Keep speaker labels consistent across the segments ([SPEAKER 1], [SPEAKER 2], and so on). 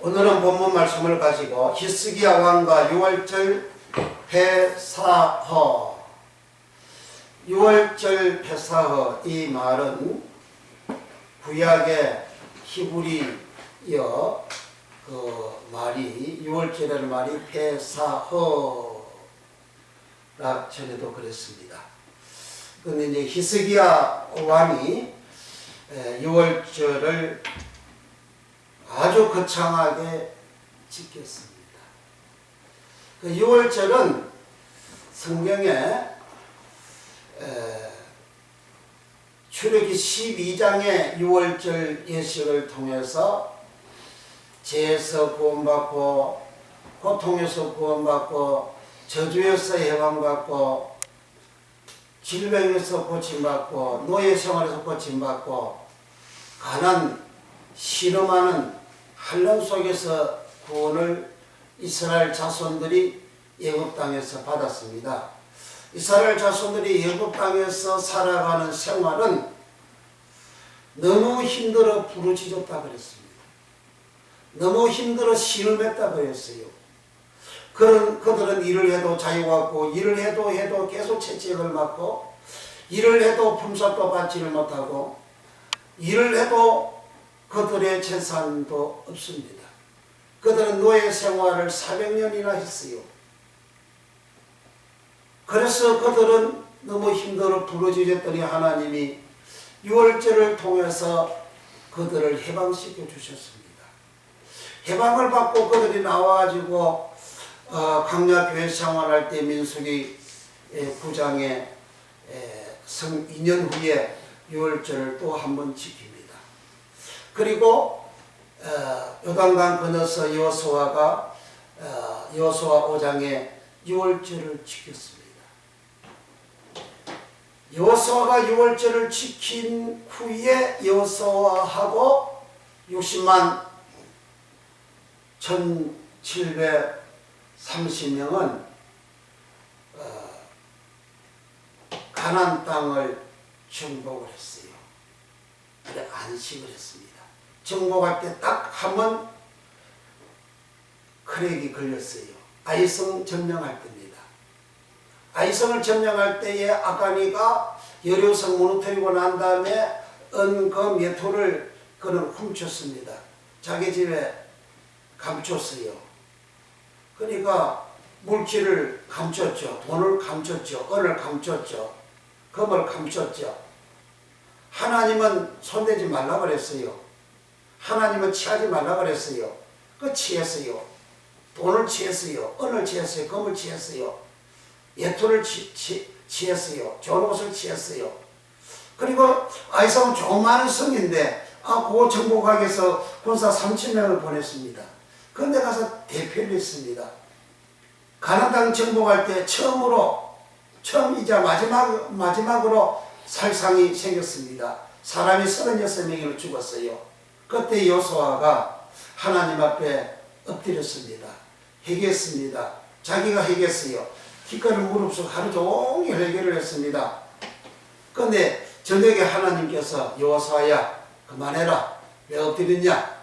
[SPEAKER 1] 오늘은 본문 말씀을 가지고 히스기야 왕과 유월절 패사허, 유월절 패사허, 이 말은 구약의 히브리어 그 말이, 유월절이라는 말이 패사허라 전에도 그랬습니다. 그런데 이제 히스기야 왕이 유월절을 아주 거창하게 지켰습니다. 그 유월절은 성경에 출애굽기 12장의 유월절 예식을 통해서 죄에서 구원받고 고통에서 구원받고 저주에서 해방받고 질병에서 고침받고 노예 생활에서 고침받고 가난 실험하는 환란 속에서 구원을 이스라엘 자손들이 애굽 땅에서 받았습니다. 이스라엘 자손들이 애굽 땅에서 살아가는 생활은 너무 힘들어 부르짖었다 그랬습니다. 너무 힘들어 신음했다 그랬어요. 그들은 일을 해도 자유가 없고, 일을 해도 계속 채찍을 맞고, 일을 해도 품삯도 받지를 못하고, 일을 해도 그들의 재산도 없습니다. 그들은 노예 생활을 400년이나 했어요. 그래서 그들은 너무 힘들어 부르짖었더니 하나님이 유월절을 통해서 그들을 해방시켜 주셨습니다. 해방을 받고 그들이 나와가지고 광야교회 생활할 때 민수기 9장에 성 2년 후에 유월절을 또 한 번 지킵니다. 그리고 요단강 건너서 여호수아가 여호수아 5장에 유월절을 지켰습니다. 여호수아가 유월절을 지킨 후에 여호수아하고 60만 1730명은 가나안 땅을 정복을 했어요. 그래 안식을 했습니다. 정복할 때 딱 한 번 크랙이 걸렸어요. 아이성 점령할 때입니다. 아이성을 점령할 때에 아가니가 여리고성 무너뜨리고 난 다음에 은금 예토를 그는 훔쳤습니다. 자기 집에 감췄어요. 그러니까 물질을 감췄죠. 돈을 감췄죠. 은을 감췄죠. 금을 감췄죠. 하나님은 손대지 말라 그랬어요. 하나님은 취하지 말라 그랬어요. 그 취했어요. 돈을 취했어요. 은을 취했어요. 금을 취했어요. 예토를 취했어요. 좋은 옷을 취했어요. 그리고 아이성은 조그마한 성인데 그거 정복하기 위해서 군사 3000명을 보냈습니다. 그런데 가서 대표를 했습니다. 가나안 땅 정복할 때 처음이자 마지막으로 살상이 생겼습니다. 사람이 36명이 죽었어요. 그때 여호수아가 하나님 앞에 엎드렸습니다. 회개했습니다. 자기가 회개했어요. 기꺼이 무릎속 하루 종일 회개를 했습니다. 그런데 저녁에 하나님께서 여호수아야 그만해라. 왜 엎드렸냐?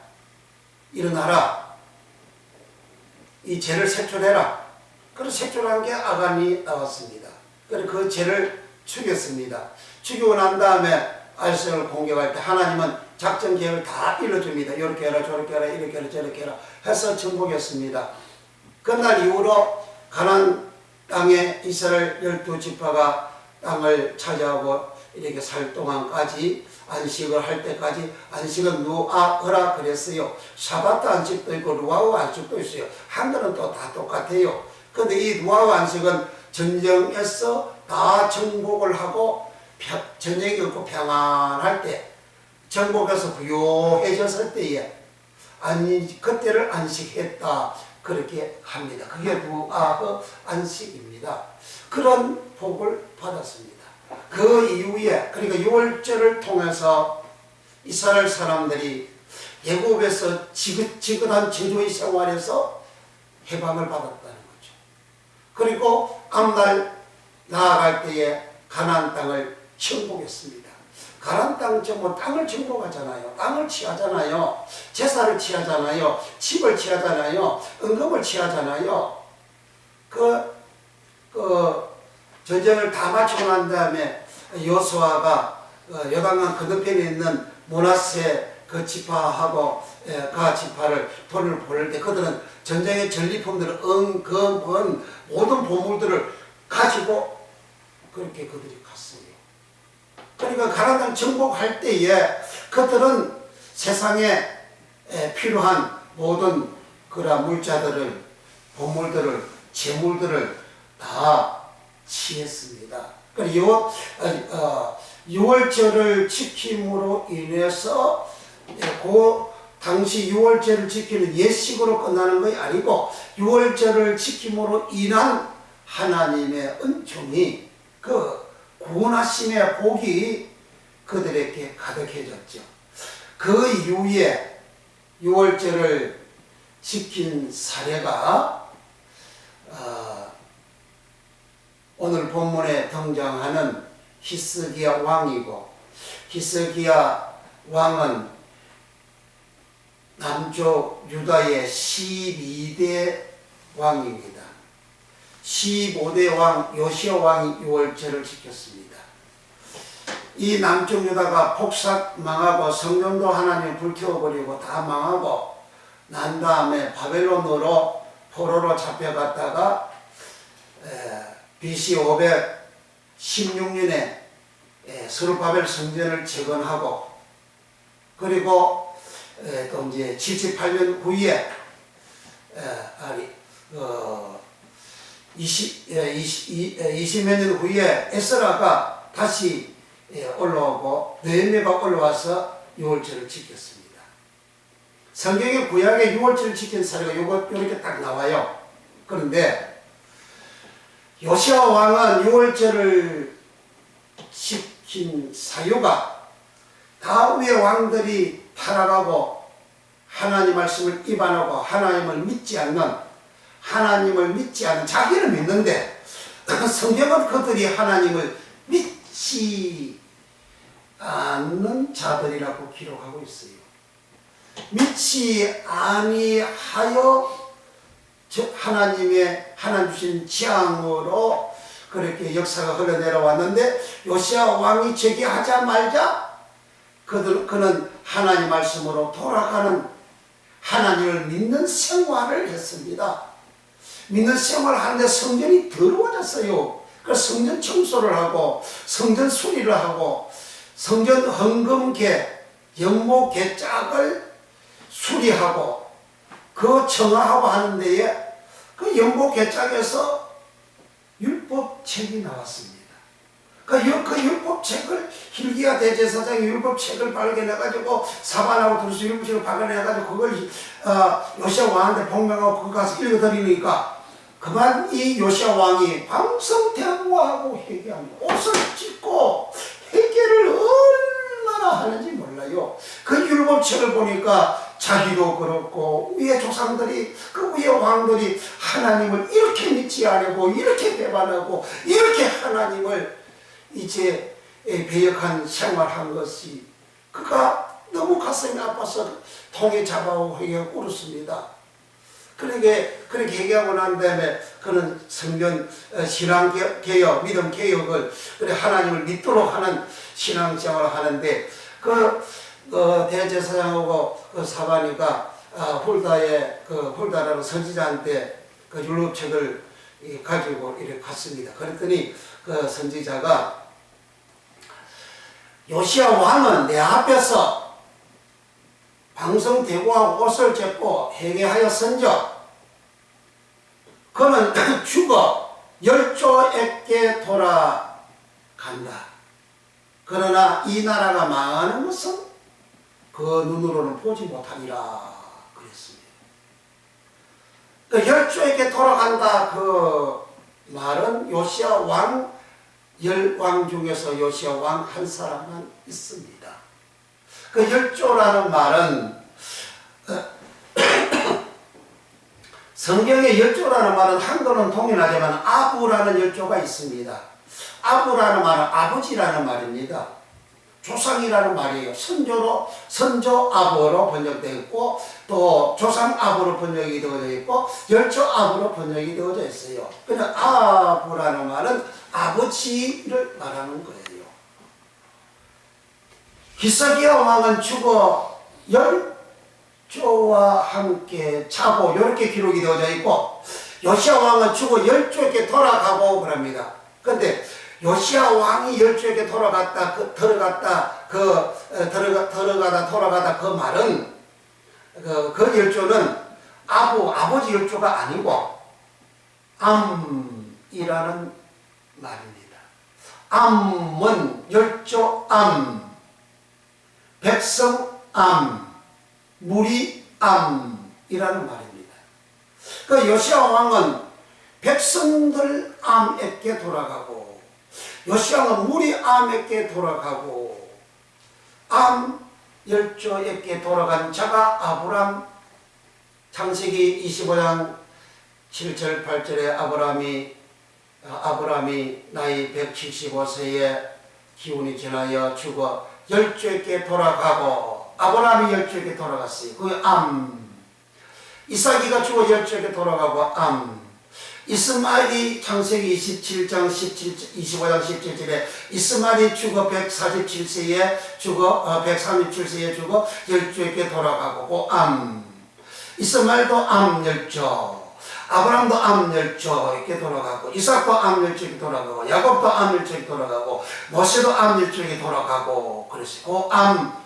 [SPEAKER 1] 일어나라. 이 죄를 색출해라. 그래서 색출한 게 아간이 나왔습니다. 그래서 그 죄를 죽였습니다. 죽이고 난 다음에 아이성을 공격할 때 하나님은 작전 계획을 다 일러줍니다. 이렇게 해라 저렇게 해라 이렇게 해라 저렇게 해라 해서 정복했습니다. 그날 이후로 가나안 땅에 이스라엘 12지파가 땅을 차지하고 이렇게 살 동안까지 안식을 할 때까지 안식은 누아흐라 그랬어요. 샤바트 안식도 있고 루아흐 안식도 있어요. 한글은 또 다 똑같아요. 그런데 이 누아흐 안식은 전쟁에서 다 정복을 하고 전쟁이 없고 평안할 때, 정복해서 부유해졌을 때에 그때를 안식했다 그렇게 합니다. 그게 누아흐 안식입니다. 그런 복을 받았습니다. 그 이후에 그러니까 유월절을 통해서 이스라엘 사람들이 애굽에서 지긋한 제조의 생활에서 해방을 받았다는 거죠. 그리고 앞날 나아갈 때에 가나안 땅을 정복했습니다. 가나안 땅 정복, 땅을 정복하잖아요. 땅을 취하잖아요. 제사를 취하잖아요. 집을 취하잖아요. 은금을 취하잖아요. 전쟁을 다 마치고 난 다음에 여호수아가 요단강 건너편에 있는 므낫세 그 지파하고 가 지파를 돈을 보낼 때 그들은 전쟁의 전리품들을 은 모든 보물들을 가지고 그렇게 그들이 갔어요. 그러니까 가나안 땅 정복할 때에 그들은 세상에 필요한 모든 그런 물자들을 보물들을 재물들을 다 취했습니다. 그리고 유월절을 지킴으로 인해서 그 당시 유월절을 지키는 예식으로 끝나는 것이 아니고 유월절을 지킴으로 인한 하나님의 은총이 그 구원하심의 복이 그들에게 가득해졌죠. 그 이후에 유월절을 지킨 사례가 오늘 본문에 등장하는 히스기야 왕이고, 히스기야 왕은 남쪽 유다의 12대 왕입니다. 15대 왕 요시야 왕이 유월절을 지켰습니다. 이 남쪽 유다가 폭삭 망하고 성전도 하나님 불태워버리고 다 망하고 난 다음에 바벨론으로 포로로 잡혀갔다가 BC 516년에 스룹바벨 성전을 재건하고 그리고 또 이제 78년 후에 20몇 년 후에 에스라가 다시 올라오고 느헤미야가 올라와서 유월절을 지켰습니다. 성경의 구약의 유월절을 지킨 사례가 이렇게 딱 나와요. 그런데 요시야 왕은 유월절을 지킨 사유가 다음의 왕들이 타락하고 하나님 말씀을 위반하고 하나님을 믿지 않는 자기는 믿는데 성경은 그들이 하나님을 믿지 않는 자들이라고 기록하고 있어요. 믿지 아니하여 하나님 주신 지향으로 그렇게 역사가 흘러내려왔는데 요시야 왕이 제기하자마자 그는 하나님 말씀으로 돌아가는 하나님을 믿는 생활을 했습니다. 믿는 생활을 하는데 성전이 더러워졌어요. 그래서 성전 청소를 하고 성전 수리를 하고 성전 헌금계, 영모계 짝을 수리하고 그 정화하고 하는 데에 그 영모계 짝에서 율법책이 나왔습니다. 그 율법책을 hil기야 대제사장이 율법책을 발견해가지고 사반하고 두루스 율법책을 발견해가지고 그걸 요시야 왕한테 복명하고 그거 가서 읽어드리니까 그만 이 요시야 왕이 방성대구하고 회개합니다. 옷을 찢고 회개를 얼마나 하는지 몰라요. 그 율법책을 보니까 자기도 그렇고 위에 조상들이 그 위에 왕들이 하나님을 이렇게 믿지 않고 이렇게 배반하고 이렇게 하나님을 이제 배역한 생활한 것이 그가 너무 가슴이 아파서 통에 잡아오고 회개하고 울었습니다. 그렇게 회개하고 난 다음에 그는 성전 신앙개혁, 믿음 개혁을 그래 하나님을 믿도록 하는 신앙생활을 하는데 대제사장하고 사바니가 훌다라는 선지자한테 그 율법책을 가지고 이렇게 갔습니다. 그랬더니 그 선지자가 요시야 왕은 내 앞에서 방성대구하고 옷을 찢고 회개하였은즉 그는 죽어 열조에게 돌아간다. 그러나 이 나라가 망하는 것은 그 눈으로는 보지 못하리라 그랬습니다. 그 열조에게 돌아간다 그 말은 요시야 왕 10왕 중에서 요시야 왕 한 사람만 있습니다. 그 열조라는 말은 성경의 열조라는 말은 한글은 동일하지만 아부라는 열조가 있습니다. 아부라는 말은 아버지라는 말입니다. 조상이라는 말이에요. 선조 아부로 번역되어 있고, 또 조상 아부로 번역이 되어져 있고, 열조 아부로 번역이 되어져 있어요. 그냥 아부라는 말은 아버지를 말하는 거예요. 히스기야 왕은 죽어 열조와 함께 자고, 이렇게 기록이 되어져 있고, 요시야 왕은 죽어 열조에게 돌아가고 그럽니다. 근데 요시야 왕이 열조에게 돌아가다 돌아가다 그 말은 그 열조는 아버지 열조가 아니고 암이라는 말입니다. 암은 열조 암, 백성 암, 무리 암이라는 말입니다. 그 요시야 왕은 백성들 암에게 돌아가고, 요시야는 무리 암에게 돌아가고, 암 열조에게 돌아간 자가 아브람. 창세기 25장 7절 8절에 아브람이 나이 175세에 기운이 지나여 죽어 열조에게 돌아가고, 아브람이 열조에게 돌아갔어요. 그 암. 이삭이가 죽어 열조에게 돌아가고 암. 이스마엘이 창세기 25장 17절에 이스마엘이 죽어 147세에 죽어 137세에 죽어 열조에게 돌아가고 암. 이스마엘도 암 열조, 아브람도 암 열조에게 돌아가고, 이삭도 암 열조에게 돌아가고, 야곱도 암 열조에게 돌아가고, 모세도 암 열조에게 돌아가고 그랬어요. 그 암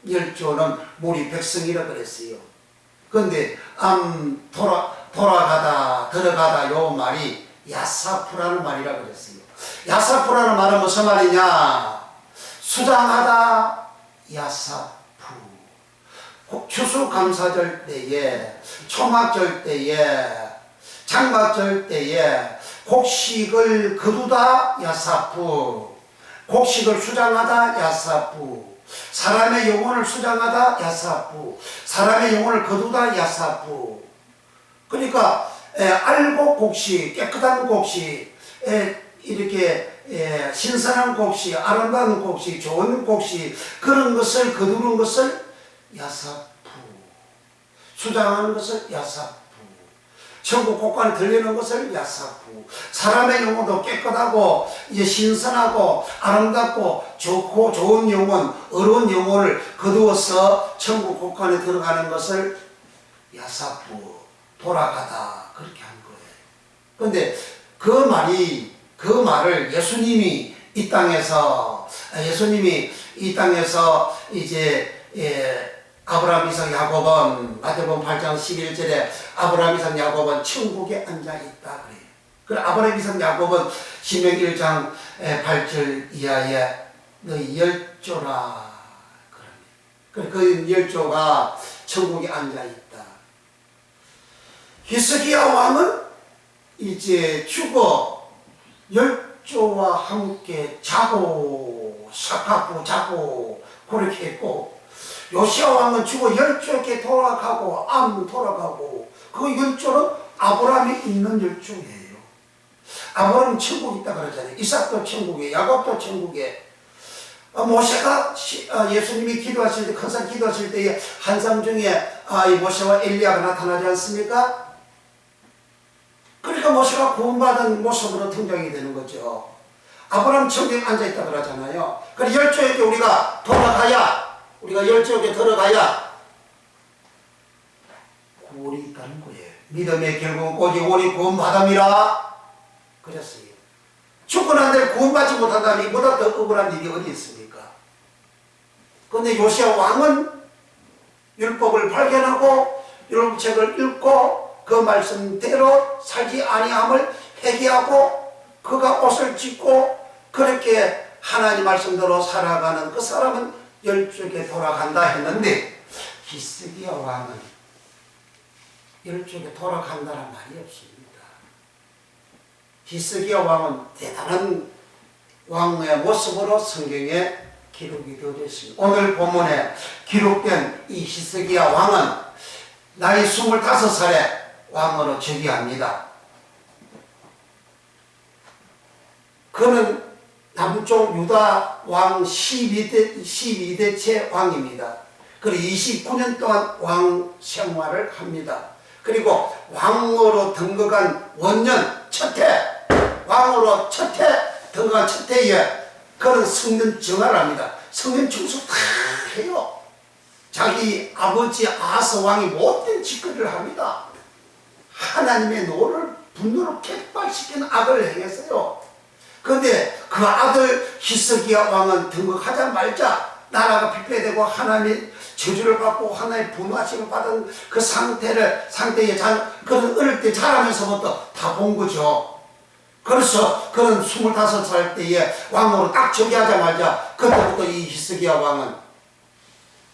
[SPEAKER 1] 열조는 무리 백성이라 그랬어요. 그런데 암 들어가다 요 말이 야사푸라는 말이라 그랬어요. 야사푸라는 말은 무슨 말이냐? 수장하다 야사푸. 추수감사절 때에, 초막절 때에, 장막절 때에 곡식을 거두다 야사푸, 곡식을 수장하다 야사푸, 사람의 영혼을 수장하다 야사푸, 사람의 영혼을 거두다 야사푸. 그러니까 알곡 곡식, 깨끗한 곡식, 이렇게 신선한 곡식, 아름다운 곡식, 좋은 곡식, 그런 것을 거두는 것을 야사푸, 수장하는 것을 야사푸, 천국 곳간에 들리는 것을 야사푸. 사람의 영혼도 깨끗하고 이제 신선하고 아름답고 좋고 좋은 영혼, 어려운 영혼을 거두어서 천국 곳간에 들어가는 것을 야사푸, 돌아가다, 그렇게 한 거예요. 그런데 그 말을 예수님이 이 땅에서 이제 아브라함, 이삭, 야곱은 마태복음 8장 11절에 아브라함, 이삭, 야곱은 천국에 앉아 있다 그래요. 그래 아브라함, 이삭, 야곱은 신명기 1장 8절 이하에 너희 열조라 그럽니다. 그 열조가 천국에 앉아 있다. 히스기야 왕은 이제 죽어 열조와 함께 자고 그렇게 했고, 요시야 왕은 죽어 열조에게 돌아가고 암 돌아가고, 그 열조는 아브라함이 있는 열조예요. 아브라함은 천국에 있다 그러잖아요. 이삭도 천국에, 야곱도 천국에. 모세가 예수님이 기도하실 때, 큰 산 기도하실 때에 한상 중에 이 모세와 엘리야가 나타나지 않습니까? 그러니까 모세가 구원받은 모습으로 등장이 되는 거죠. 아브라함 천국에 앉아있다 그러잖아요. 그래서 열조에게 우리가 열조에게 들어가야 구원이 있다는 거예요. 믿음의 결국은 오직 오리 구원받음이라 그랬어요. 죽고 난 뒤에 구원받지 못한다니 이보다 더 억울한 일이 어디 있습니까? 그런데 요시야 왕은 율법을 발견하고 율법책을 읽고 그 말씀대로 살지 아니함을 회개하고 그가 옷을 찢고 그렇게 하나님 말씀대로 살아가는 그 사람은 열조에게 돌아간다 했는데, 히스기야 왕은 열조에게 돌아간다는 말이 없습니다. 히스기야 왕은 대단한 왕의 모습으로 성경에 기록이 되어 있습니다. 오늘 본문에 기록된 이 히스기야 왕은 나이 25살에 왕으로 즉위합니다. 그는 남쪽 유다 왕 12대째 왕입니다. 그리고 29년 동안 왕 생활을 합니다. 그리고 왕으로 등극한 원년 첫해, 왕으로 등극한 첫 해에 그런 성전 정화를 합니다. 성전 청소 다 해요. 자기 아버지 아하스 왕이 못된 짓거리를 합니다. 하나님의 노를 분노로 객발시키는 악을 행했어요. 그런데 그 아들 히스기야 왕은 등극하자마자 나라가 피폐되고 하나님의 저주를 받고 하나님의 분노하심을 받은 그 상태에 그런 어릴 때 자라면서부터 다 본 거죠. 그래서 그런 25살 때에 왕으로 딱 즉위하자마자 그때부터 이 히스기야 왕은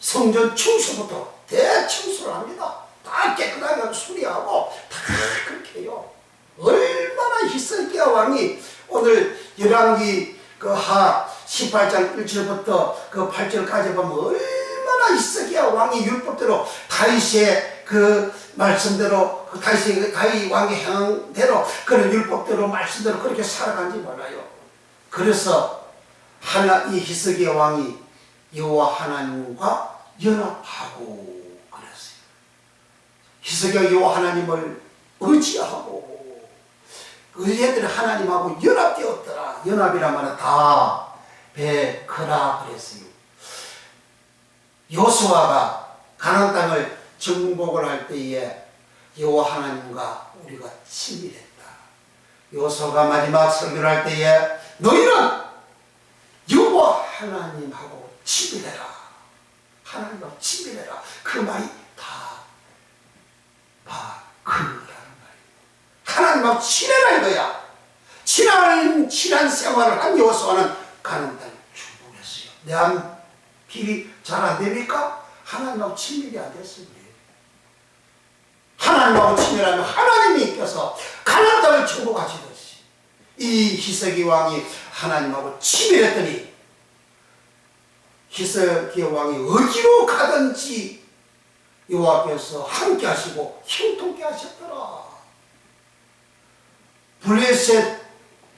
[SPEAKER 1] 성전 청소부터 대청소를 합니다. 다 깨끗하게 수리하고 다 그렇게 해요. 얼마나 히스기야 왕이 오늘 열왕기 그 하 18장 1절부터 그 8절까지 보면 얼마나 히스기야 왕이 율법대로 다윗의 그 말씀대로 그 다윗 왕의 행대로 그런 율법대로 말씀대로 그렇게 살아간지 몰라요. 그래서 이 히스기야 왕이 여호와 하나님과 연합하고 그랬어요. 히스기야 여호와 하나님을 의지하고 의지들이 하나님하고 연합되었더라. 연합이란 말은 다 베크라 그랬어요. 여호수아가 가나안 땅을 정복을 할 때에 여호와 하나님과 우리가 친밀했다. 여호수아가 마지막 설교를 할 때에 너희는 여호와 하나님하고 친밀해라. 하나님하고 친밀해라. 그 말이 다 바크라는 말이에요. 하나님하고 친해라 이거야. 친한 생활을 한 여호수아는 가나안 땅을 정복했어요. 내한 길이 잘 안 됩니까? 하나님하고 친밀이 안 됐어요. 하나님하고 친밀하면 하나님이 이끌어서 가나안 땅을 정복하시듯이 이 히스기 왕이 하나님하고 친밀했더니 히스기 왕이 어디로 가든지 여호와께서 함께 하시고 형통케 하셨더라. 블레셋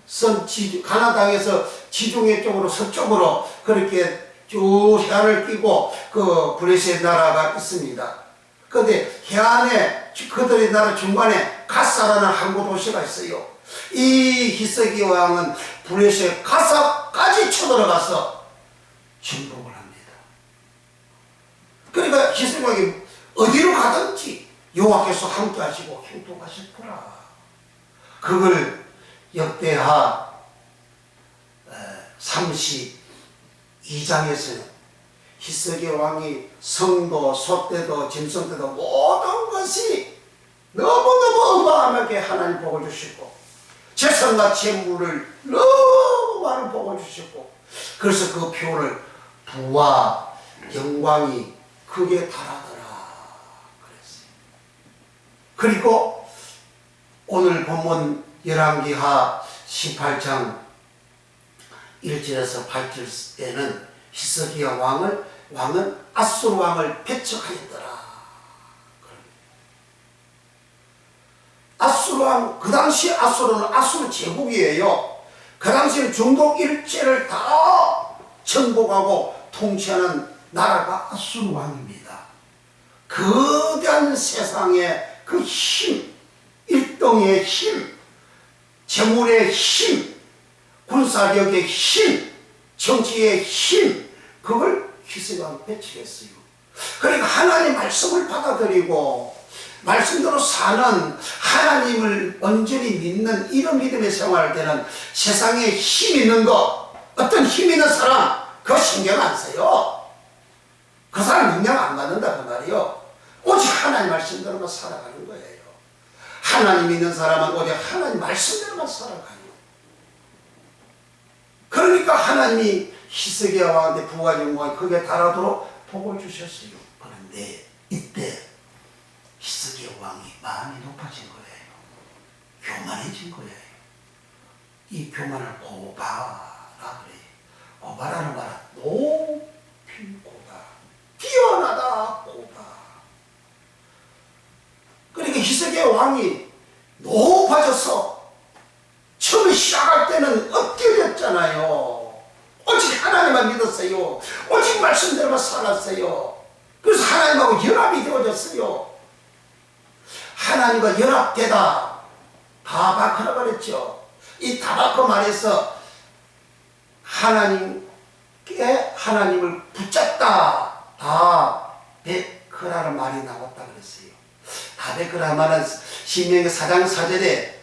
[SPEAKER 1] 선 가나안 땅에서 지중해 쪽으로 서쪽으로 그렇게 쭉 해안을 끼고 그 블레셋 나라가 있습니다. 그런데 해안에 그들의 나라 중간에 가사라는 항구 도시가 있어요. 이 히스기 왕은 블레셋 가사까지 쳐들어가서 정복을 합니다. 그러니까 히스기 왕이 어디로 가든지 여호와께서 함께 하시고 형통하셨더라. 그걸 역대하 32장에서는 히스기 왕이 성도, 솥대도, 짐승대도 모든 것이 너무너무 어마어마하게 하나님 복을 주시고 재산과 재물을 너무 많은 복을 주시고 그래서 그 표를 부와 영광이 크게 달하더라 그랬어요. 그리고 오늘 본문 열왕기하 18장 1절에서 8절에는 히스기야 왕은 아수르 왕을 배척하였더라. 아수르 왕, 그 당시 아수르는 아수르 제국이에요. 그 당시는 중동 일체를 다 정복하고 통치하는 나라가 아수르 왕입니다. 거대한 세상의 그 힘, 일동의 힘, 재물의 힘, 군사력의 힘, 정치의 힘, 그걸 히스기야가 배치했어요. 그러니까 하나님의 말씀을 받아들이고 말씀대로 사는 하나님을 온전히 믿는 이런 믿음의 생활할 때는 세상에 힘 있는 거, 어떤 힘 있는 사람 그거 신경 안 써요. 그 사람 영향 안 받는다 그 말이요. 오직 하나님 말씀대로만 살아가는 거예요. 하나님 믿는 사람은 오직 하나님 말씀대로만 살아가요. 그러니까 하나님이 히스기야 왕한테 부와 영광이 크게 달하도록 복을 주셨어요. 그런데 이때 히스기야 왕이 마음이 높아진 거예요. 교만해진 거예요. 이 교만을 고바라 그래요. 고바라는 말은 높이 고바, 뛰어나다 고바. 그러니까 히스기야 왕이 높아져서 처음에 시작할 때는 엎드렸잖아요. 오직 하나님만 믿었어요. 오직 말씀대로만 살았어요. 그래서 하나님하고 연합이 되어졌어요. 하나님과 연합되다. 다바크라 그랬죠. 이 다바크 말에서 하나님을 붙잡다. 다베크라는 말이 나왔다 그랬어요. 다베크라 말은 신명기 4장 4절에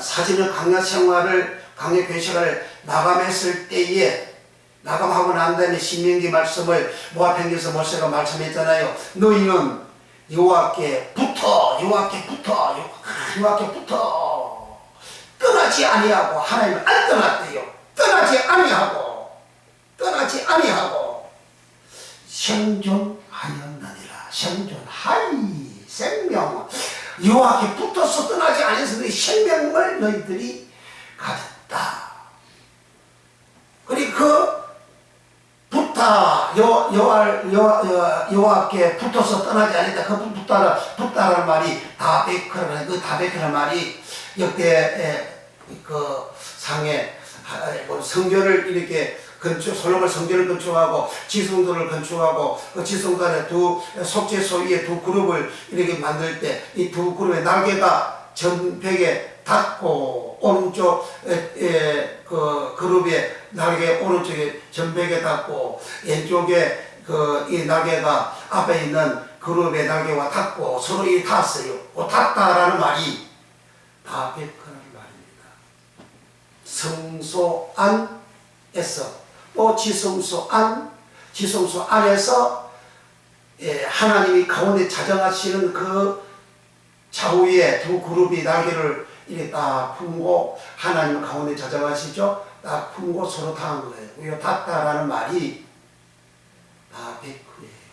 [SPEAKER 1] 사진을 강야 생활을 강야 교식을 마감했을 때에 마감하고 난 다음에 신명기 말씀을 모압행기에서 모세가 말씀했잖아요. 너희는 여호와께 붙어 떠나지 아니하고 하나님을 안 떠났대요. 떠나지 아니하고 생존하였느니라. 생존하이 생명 여호와께 붙어서 떠나지 아니해서 너희 생명을 너희들이 가졌다. 그리고 그 여호와께 붙어서 떠나지 않았다. 그 붙다라는 말이 다베크라는 그 다베크라는 말이 역대 그 상에 성전을 이렇게 솔로몬 성전을 건축하고 지성소를 건축하고 그 지성소 안에 두 속죄 소위의 두 그룹을 이렇게 만들 때 이 두 그룹의 날개가 전벽에 닿고 오른쪽 그 그룹의 날개 오른쪽에 전벽에 닿고 왼쪽에 그 이 날개가 앞에 있는 그룹의 날개와 닿고 서로 이 닿았어요. 닿다라는 말이 다베크라는 말입니다. 성소 안에서 또 지성소 안에서 하나님이 가운데 자정하시는 그 좌우에 두 그룹이 날개를 이렇게 딱 품고 하나님 가운데 자정하시죠. 딱 품고 서로 닿은 거예요. 이 닿다라는 말이 다베크예요.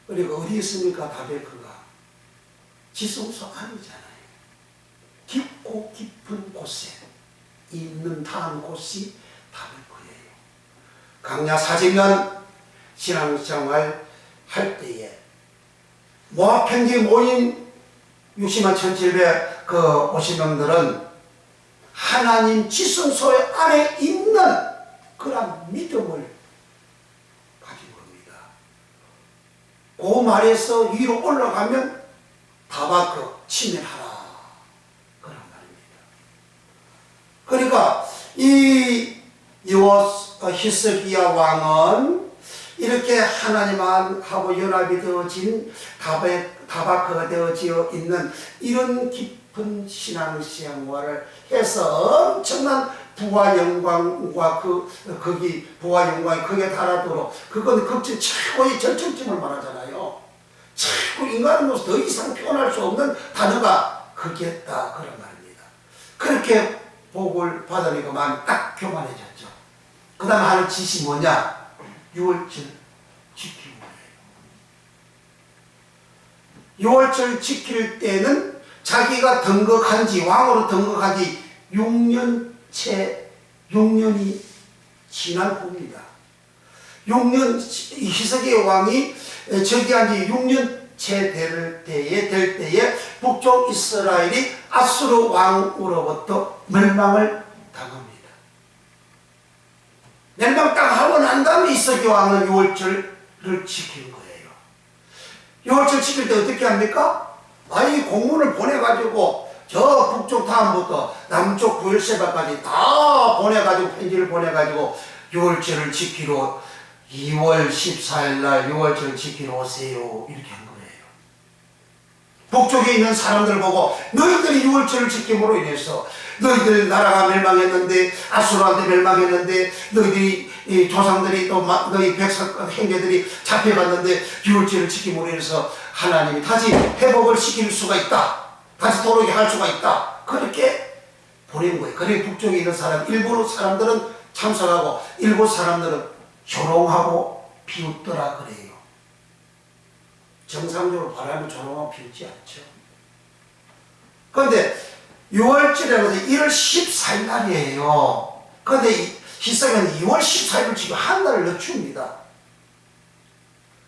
[SPEAKER 1] 그리고 어디 있습니까? 다베크가 지성소 안이잖아요. 깊고 깊은 곳에 있는 닿은 곳이 다베크예요. 강야 40년 신앙생활 할 때에 모압행기 모인 60만 1700 50명들은 하나님 지성소 안에 있는 그런 믿음을 가진 겁니다. 그 말에서 위로 올라가면 다바크 침멸하라 그런 말입니다. 그러니까 이 히스기야 왕은 이렇게 하나님하고 연합이 되어진 다바크가 되어지어 있는 이런 깊은 신앙생활을 해서 엄청난 부와 영광과 거기 부와 영광이 거기에 달하도록 그건 극적 최고의 절정점을 말하잖아요. 최고 인간으로서 더 이상 표현할 수 없는 단어가 거기였다 그런 말입니다. 그렇게 복을 받으니까 마음이 딱 교만해졌죠. 그 다음에 하는 짓이 뭐냐? 유월절 지키는 거예요. 유월절 지킬 때는 자기가 왕으로 등극한 지 6년이 지난 후입니다. 6년, 히스기야 왕이 즉위한 지 6년째 될 때에 북쪽 이스라엘이 아수르 왕으로부터 멸망을 당합니다. 멸망당하고 난 다음에 히스기야 왕은 유월절을 지키는 거예요. 유월절 지킬 때 어떻게 합니까? 이 공문을 보내가지고 저 북쪽 다음부터 남쪽 부엘세바까지 다 보내가지고 편지를 보내가지고 유월절을 지키러 2월 14일 날 유월절 지키러 오세요 이렇게 한 거예요. 북쪽에 있는 사람들 보고 너희들이 유월절을 지킴으로 인해서 너희들 나라가 멸망했는데 아수르한테 멸망했는데 너희들이 이 조상들이 또 너희 백성 형제들이 잡혀갔는데 유월절을 지킴으로 인해서 하나님이 다시 회복을 시킬 수가 있다. 다시 돌아오게 할 수가 있다. 그렇게 보낸 거예요. 그래 북쪽에 있는 일부 사람들은 참석하고 일부 사람들은 조롱하고 비웃더라 그래요. 정상적으로 바람을 조롱하고 비웃지 않죠. 그런데 6월절이라고 해서 1월 14일 날이에요. 그런데 히스기야는 2월 14일을 지금 한 달을 늦춥니다.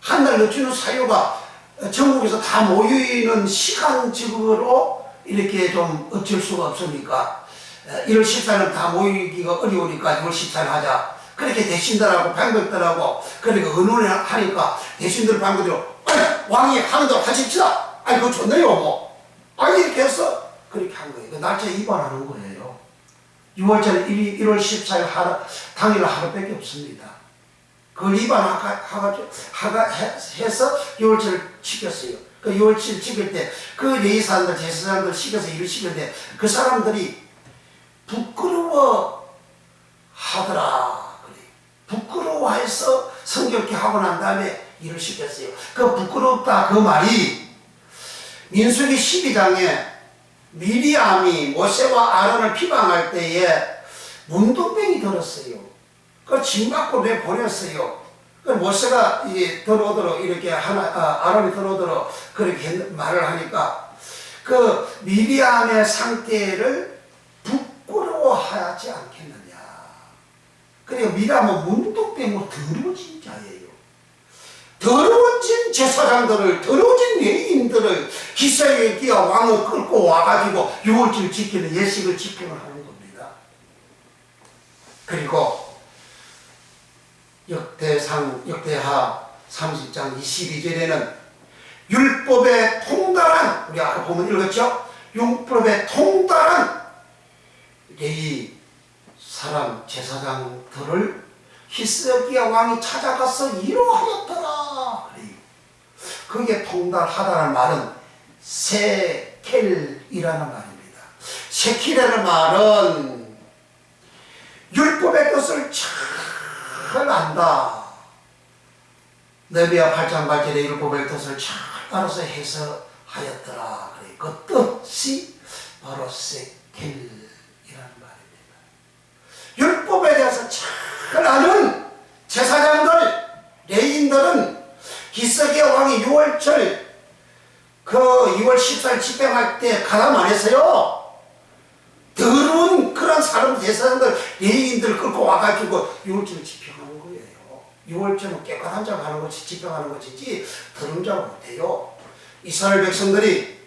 [SPEAKER 1] 한 달 늦추는 사유가 전국에서 다 모이는 시간적으로 이렇게 좀 어쩔 수가 없으니까 1월 14일 다 모이기가 어려우니까 1월 14일 하자. 그렇게 대신들하고 방백들하고 그러니까 의논을 하니까 대신들 방백들로 왕이 하는 대로 하십시다. 아니 그거 좋네요 뭐. 아니 이렇게 해서 그렇게 한 거예요. 그 날짜 위반하는 거예요. 6월절 1월 14일 당일 하루밖에 없습니다. 그걸 해서 6월절을 지켰어요. 그 6월절 지킬 때 그 레위사람들 제사장들 시켜서 일을 시킬 때 그 사람들이 부끄러워 하더라. 그래. 부끄러워해서 성결케 하고 난 다음에 일을 시켰어요. 그 부끄럽다 그 말이 민수기 12장에 미리암이 모세와 아론을 비방할 때에 문둥병이 들었어요. 그 징 맞고 내 보냈어요. 그 모세가 이제 들어오도록 이렇게 아론이 들어오도록 그렇게 말을 하니까 그 미리암의 상태를 부끄러워하지 않겠느냐. 그리고 미리암은 문둥병으로 더러워진 자예요. 더러워진 제사장들을, 더러워진 레위인들을 기사에기와 왕을 끌고 와가지고 유월절 지키는 예식을 집행을 하는 겁니다. 그리고 역대하 30장 22절에는 율법에 통달한, 우리 아까 보면 읽었죠? 율법에 통달한 레위 사람 제사장들을 히스기야 왕이 찾아가서 이러하였더라. 그게 통달하다는 말은 세켈이라는 말입니다. 세켈이라는 말은 율법의 뜻을 잘 안다. 느헤미야 8장 8절에 율법의 뜻을 잘 알아서 해석하였더라. 그 뜻이 바로 세켈이라는 말입니다. 율법에 대해서 잘 아는 제사장들, 레위인들은 히스기야 왕이 6월절 그 6월 14일 집행할 때 가담 안 했어요. 더러운 그런 사람 제사장들, 레위인들 끌고 와가지고 6월절을 집행하는 거예요. 6월절은 깨끗한 자가 하는 것이 집행하는 것이지 더러운 자가 못해요. 이스라엘 백성들이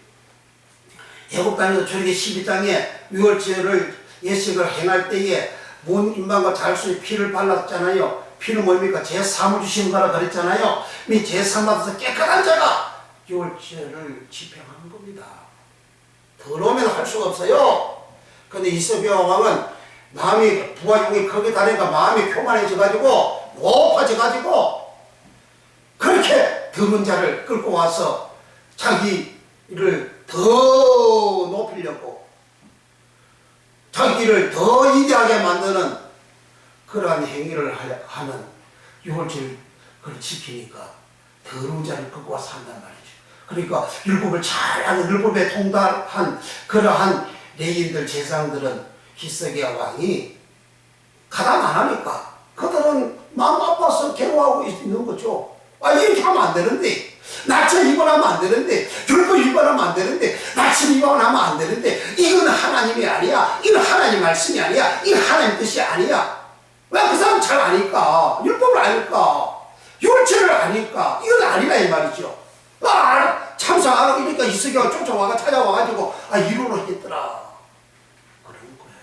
[SPEAKER 1] 애굽 땅에서 출애굽기 12장에 6월절을 예식을 행할 때에 문 임방과 잘수에 피를 발랐잖아요. 피는 뭡니까? 제3을 주시는 거라 그랬잖아요. 이 제3 받아서 깨끗한 자가 6월절을 집행하는 겁니다. 더러우면 할 수가 없어요. 근데 히스기야 왕은 마음이 부하용이 크게 다니까 마음이 교만해져가지고 높아져가지고 그렇게 더러운 자를 끌고 와서 자기를 더 높이려고 자기를 더 위대하게 만드는 그러한 행위를 하는 6월절 그걸 지키니까 더러운 자를 끌고 와서 한단 말이죠. 그러니까 율법을 잘 아는 율법에 통달한 그러한 레위인들 제사장들은 히스기야 왕이 가담 안 하니까 그들은 마음 아파서 괴로워하고 있는 거죠. 아 이렇게 하면 안 되는데 날짜 위반하면 안 되는데 율법 위반하면 안 되는데 날짜 위반하면 안 되는데 이건 하나님이 아니야. 이건 하나님 말씀이 아니야. 이건 하나님 뜻이 아니야. 왜 그 사람 잘 아니까 율법을 아니까 율체를 아니까 이건 아니라 이 말이죠. 참사 안 하고 이러니까 히스기야가 쫓아와가 찾아와가지고 이루로 했더라. 그런 거예요.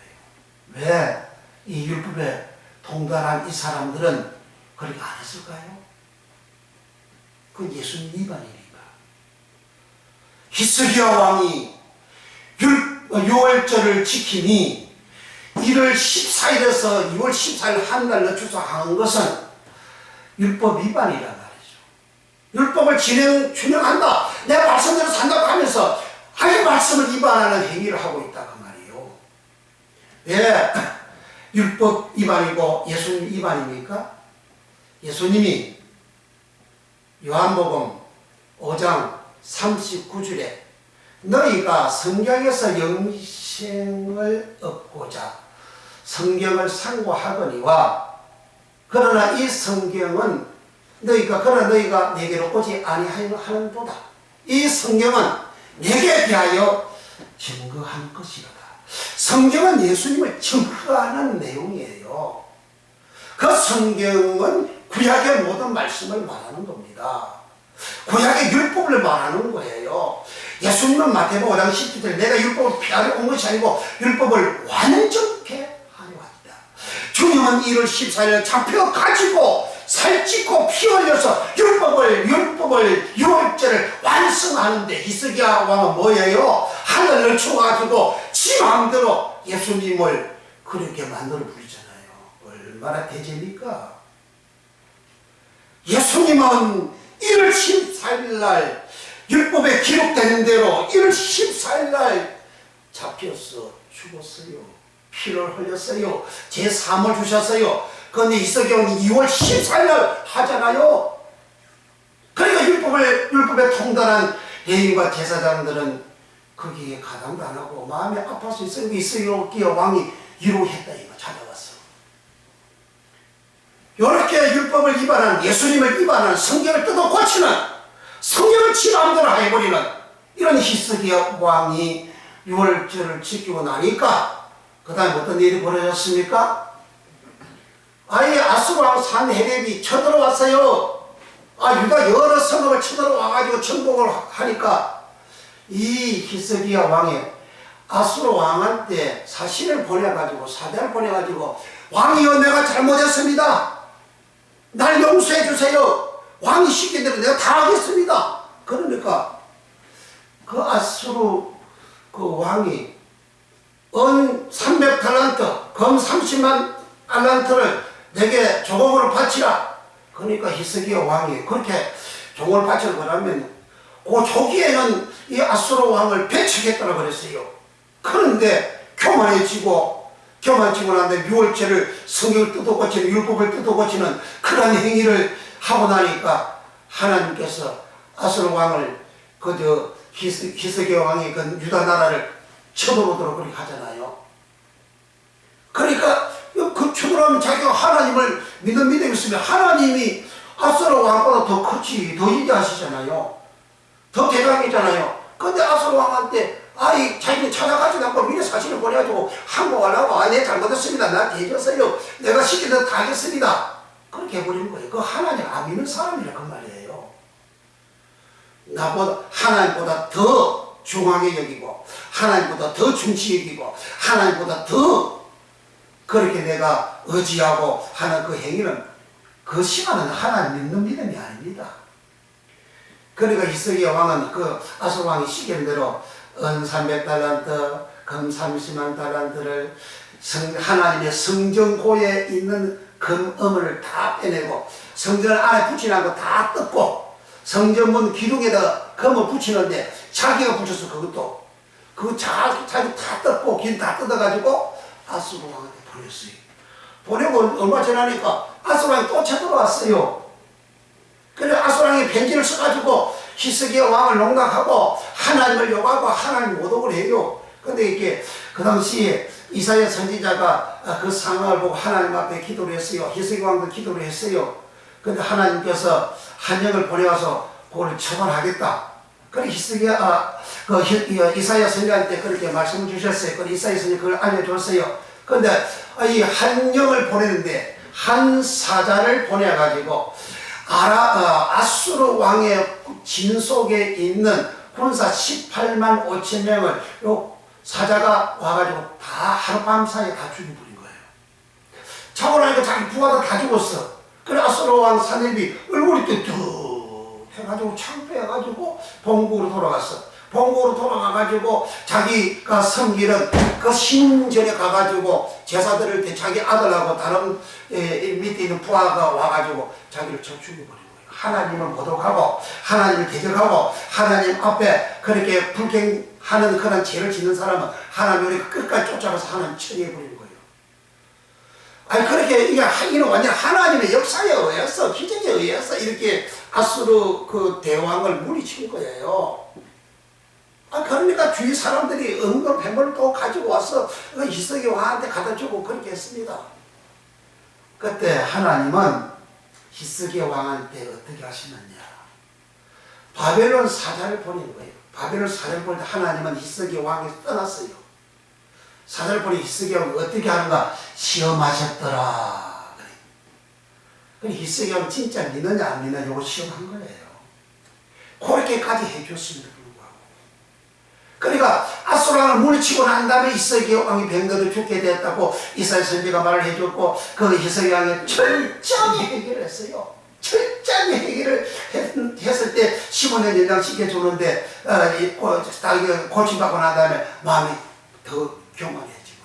[SPEAKER 1] 왜 이 율법에 통달한 이 사람들은 그렇게 안 했을까요? 그건 예수님 위반이니까. 히스기야 왕이 6월절을 지키니 1월 14일에서 2월 14일 한 날 늦춰서 한 것은 율법 위반이란 말이죠. 율법을 준행한다. 내 말씀대로 산다고 하면서 하나님 말씀을 위반하는 행위를 하고 있다 그 말이에요. 왜 율법 위반이고 예수님 위반입니까? 예수님이 요한복음 5장 39절에 너희가 성경에서 영생을 얻고자 성경을 상고하거니와 그러나 이 성경은 그러나 너희가 내게로 오지 아니하는도다. 이 성경은 내게 대하여 증거한 것이로다. 성경은 예수님을 증거하는 내용이에요. 그 성경은 구약의 모든 말씀을 말하는 겁니다. 구약의 율법을 말하는 거예요. 예수님은 마태복음 5장 10절에 내가 율법을 폐하려 온 것이 아니고 율법을 완전케 하려 왔다. 주님은 이를 14일 잡혀가지고 살찌고 피 흘려서 율법을 유월절을 완성하는데 히스기야 왕은 뭐예요? 하늘을 쳐가지고 지 마음대로 예수님을 그렇게 만들어 부리잖아요. 얼마나 대죄입니까? 예수님은 1월 14일 날 율법에 기록되는 대로 1월 14일 날 잡혀서 죽었어요. 피를 흘렸어요. 제3을 주셨어요. 그런데 이석경은 2월 14일 날 하잖아요. 그러니까 율법에 통달한 레위인과 제사장들은 거기에 가담도 안 하고 마음이 아파서 이석기야 왕이 위로했다 이거 찾아왔어. 이렇게 율법을 위반한, 예수님을 위반한, 성경을 뜯어 고치는, 성경을 지 마음대로 해버리는 이런 히스기야 왕이 유월절을 지키고 나니까 그 다음에 어떤 일이 벌어졌습니까? 아예 아수르 왕 산헤렙이 쳐들어왔어요. 유다 여러 성읍을 쳐들어와가지고 정복을 하니까 이 히스기야 왕이 아수르 왕한테 사신을 보내가지고 사대를 보내가지고 왕이여 내가 잘못했습니다. 날 용서해 주세요. 왕이 시킨 대로 내가 다 하겠습니다. 그러니까 그 아수르 그 왕이 은 300달란트 검 30만 달란트를 내게 조공으로 바치라. 그러니까 히스기야 왕이 그렇게 조공을 바치는 거라면 그 초기에는 이 아수르 왕을 배척했다고 그랬어요. 그런데 교만해지고 난 다음에 유월절을 성경을 뜯어고치는 율법을 뜯어고치는 그런 행위를 하고 나니까 하나님께서 아수르 왕을 히스기야 왕이 그 유다 나라를 쳐들어오도록 그렇게 하잖아요. 그러니까 그 쳐들어오면 자기가 하나님을 믿는 믿음이 있으면 하나님이 아수르 왕보다 더 크지, 더 위대하시잖아요. 더 대강이잖아요. 근데 아수르 왕한테 자기는 찾아가지도 않고 미리 사신을 보내가지고 항복하려고 내 잘못했습니다. 나 대졌어요. 내가 시킨 대로 다 하겠습니다. 그렇게 해버리는 거예요. 그 하나님 안 믿는 사람이라 그 말이에요. 하나님보다 더 중하게 여기고 하나님보다 더 중시 여기고 하나님보다 더 그렇게 내가 의지하고 하는 그 행위는 그 시간은 하나님 믿는 믿음이 아닙니다. 그러니까 히스기야 왕은 그 아수르 왕이 시킨 대로 은 300달란트 금 30만 달란트를 하나님의 성전고에 있는 금어물을 다 빼내고 성전 안에 붙이는 거 다 뜯고 성전문 기둥에다 금을 붙이는데 자기가 붙여서 그것도 자기 다 뜯고 긴 다 뜯어가지고 아수르 왕한테 보냈어요. 보내고 얼마 지나니까 아수르 왕이 또 쳐들어왔어요. 그래 아수르 왕이 편지를 써가지고 히스기야 왕을 농락하고 하나님을 욕하고 하나님 모독을 해요. 근데 이게 그 당시에 이사야 선지자가 그 상황을 보고 하나님 앞에 기도를 했어요. 히스기야 왕도 기도를 했어요. 근데 하나님께서 한영을 보내와서 그걸 처벌하겠다. 그래 이사야 선지자한테 그렇게 말씀을 주셨어요. 그래 이사야 선지자 그걸 알려줬어요. 근데 이 한영을 보내는데 한 사자를 보내가지고 아수르 왕의 진 속에 있는 군사 18만 5천 명을 요 사자가 와가지고 다 하룻밤 사이에 다 죽여버린 거예요. 자고 나니까 자기 부하들 다 죽었어. 그래 아수르 왕 산헤립이 얼굴이 뚝뚝 해가지고 창피해가지고 본국으로 돌아갔어. 본국으로 돌아가가지고 자기가 섬기는 그 신전에 가가지고 제사들을 자기 아들하고 다른 밑에 있는 부하가 와가지고 자기를 쳐 죽여버린 거예요. 하나님을 모독하고 하나님을 대적하고 하나님 앞에 그렇게 불경하는 그런 죄를 짓는 사람은 하나님을 끝까지 쫓아가서 하나님 처리해버리는 거예요. 그렇게 이는 완전 하나님의 역사에 의해서 기적에 의해서 이렇게 아수르 그 대왕을 물리친 거예요. 그러니까 주위 사람들이 은근 뱀을 또 가지고 와서 히스기야 왕한테 갖다 주고 그렇게 했습니다. 그때 하나님은 히스기야 왕한테 어떻게 하시느냐. 바벨론 사자를 보낸 거예요. 바벨론 사자를 보낼 때 하나님은 히스기야 왕에서 떠났어요. 사자를 보내 히스기야 왕이 어떻게 하는가 시험하셨더라. 그래 히스기야 왕 진짜 믿느냐 안 믿느냐 이거 시험한 거예요. 그렇게까지 해줬습니다. 그러니까 아수라를 물리치고 난 다음에 이스라엘 왕이 병들어 죽게 되었다고 이사야 선지가 말을 해줬고, 그 이스라엘 왕이 철저히 해결을 했어요. 철저히 해결을 했을 때 15년 연장 시켜주는데 고침받고 난 다음에 마음이 더 교만해지고,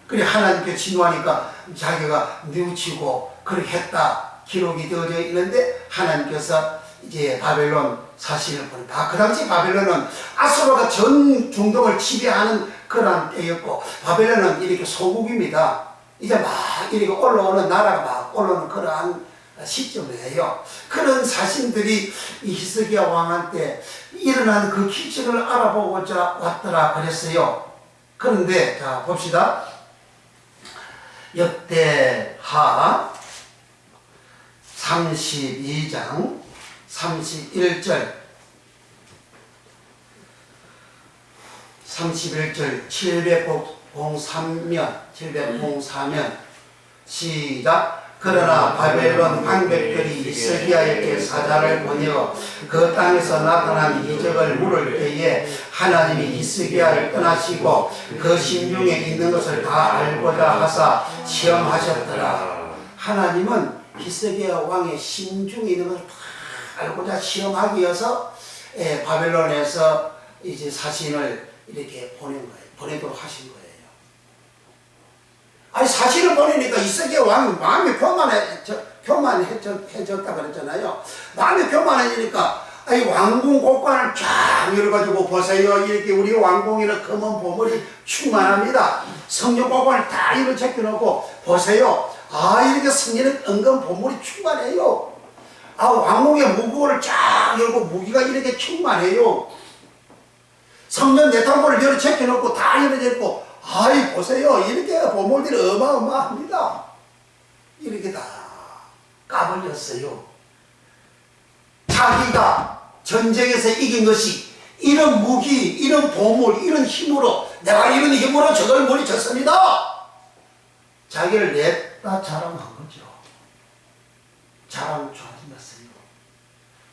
[SPEAKER 1] 그래 하나님께 진노하니까 자기가 뉘우치고 그렇게 했다 기록이 되어져 있는데, 하나님께서 이제 바벨론 사신을 보낸다. 그 당시 바벨론은 아수르가 전 중동을 지배하는 그런 때였고, 바벨론은 이렇게 소국입니다. 이제 막 이렇게 올라오는, 나라가 막 올라오는 그러한 시점이에요. 그런 사신들이 이 히스기야 왕한테 일어난 그 기적을 알아보고자 왔더라 그랬어요. 그런데 자 봅시다. 역대하 32장 31절 703년 시작. 그러나 바벨론 방백들이 히스기야에게 사자를 보내어 그 땅에서 나타난 이적을 물을 때에 하나님이 히스기야를 떠나시고 그 심중에 있는 것을 다 알고자 하사 시험하셨더라. 하나님은 히스기야 왕의 심중에 있는 것을 다 알고자 시험하기 위해서 바벨론에서 이제 사신을 이렇게 보낸 거예요. 보내도록 하신 거예요. 아니 사신을 보내니까 이스라엘 왕이 마음이 교만해졌다 그랬잖아요. 마음이 교만해지니까 아니 왕궁 곳간을 쫙 열어가지고 보세요. 이렇게 우리 왕궁에는 검은 보물이 충만합니다. 성전 곳간을 다 이렇게 제껴놓고 보세요. 아 이렇게 성전에 은근 보물이 충만해요. 아 왕궁의 무구를 쫙 열고 무기가 이렇게 충만해요. 성전 내탕고를 열어 제껴놓고 다 열어 제고, 아이 보세요. 이렇게 보물들이 어마어마합니다. 이렇게 다 까불렸어요. 자기가 전쟁에서 이긴 것이 이런 무기, 이런 보물, 이런 힘으로, 내가 이런 힘으로 저걸 물리쳤습니다. 자기를 냈다 자랑한 거죠. 자랑 좋아졌어요.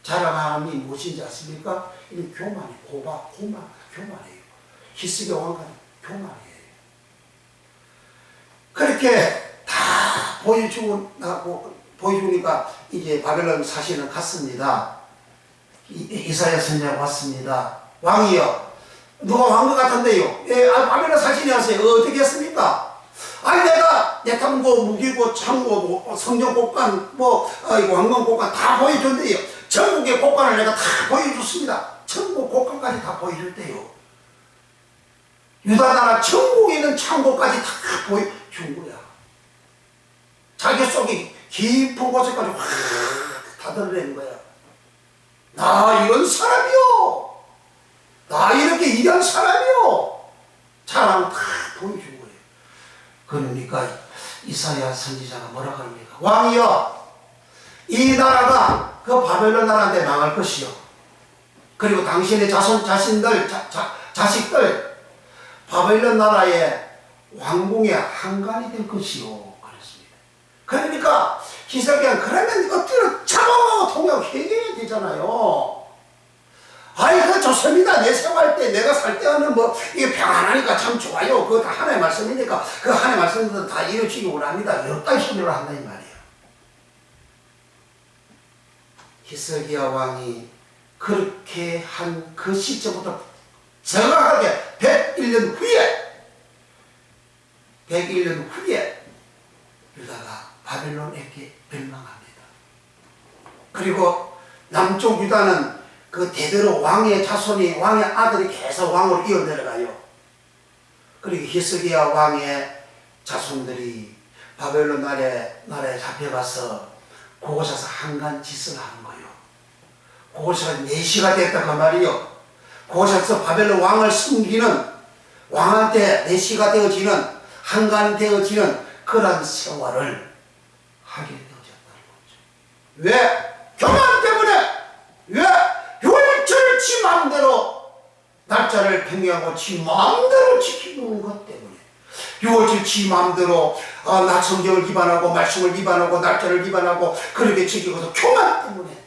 [SPEAKER 1] 자랑함이 무엇인지 아십니까? 이 교만이 교만해요. 히스기야 왕은 교만해요. 그렇게 다 보여주니까 이제 바벨론 사신은 갔습니다. 이사야 선지자가 왔습니다. 왕이요, 누가 왕 것 같은데요? 바벨론 사신이 왔어요. 어떻게 했습니까? 아니 내가 내탐고 무기고 창고 성전 곳간 왕궁 곳간 다 보여줬는데요. 전국의 곳간을 내가 다 보여줬습니다. 전국 곳간까지 다 보여줄 때요. 유다 나라 전국에 있는 창고까지 다 보여준 거야. 자기 속이 깊은 곳에까지 확 다 드러낸 거야. 나 이런 사람이요. 나 이렇게 일한 사람이요. 자랑 다 보여준 거예요. 그러니까 이사야 선지자가 뭐라고 합니까? 왕이여, 이 나라가 그 바벨론 나라한테 망할 것이요. 그리고 당신의 자식들 바벨론 나라의 왕궁의 한간이 될 것이요. 그랬습니다. 그러니까 히스기야는 그러면 엎드려 잡아가고 통역 해결해야 되잖아요. 아이 그 좋습니다. 내 생활 때 내가 살 때는 이게 평안하니까 참 좋아요. 그거 다 하나의 말씀이니까 그 하나의 말씀도 다 이루어지기 원합니다. 여기까지 소리를 한다 이 말이에요. 히스기야 왕이 그렇게 한 그 시점부터 정확하게 101년 후에 유다가 바벨론에게 멸망합니다. 그리고 남쪽 유다는 그 대대로 왕의 자손이, 왕의 아들이 계속 왕으로 이어내려가요. 그리고 히스기야 왕의 자손들이 바벨론 나라에 잡혀가서 그곳에서 한간 짓을 하는 거예요. 그곳에서 내시가 됐다 그 말이요. 그곳에서 바벨론 왕을 숨기는, 왕한테 내시가 되어지는, 한간이 되어지는 그런 생활을 하게 되어졌다는 거죠. 왜? 교만 때문에. 왜? 율절 지 마음대로 날짜를 변경하고 지 마음대로 지키는 것 때문에. 6월절 지 마음대로 나 성경을 위반하고 말씀을 위반하고 날짜를 위반하고 그렇게 지키고서 교만 때문에.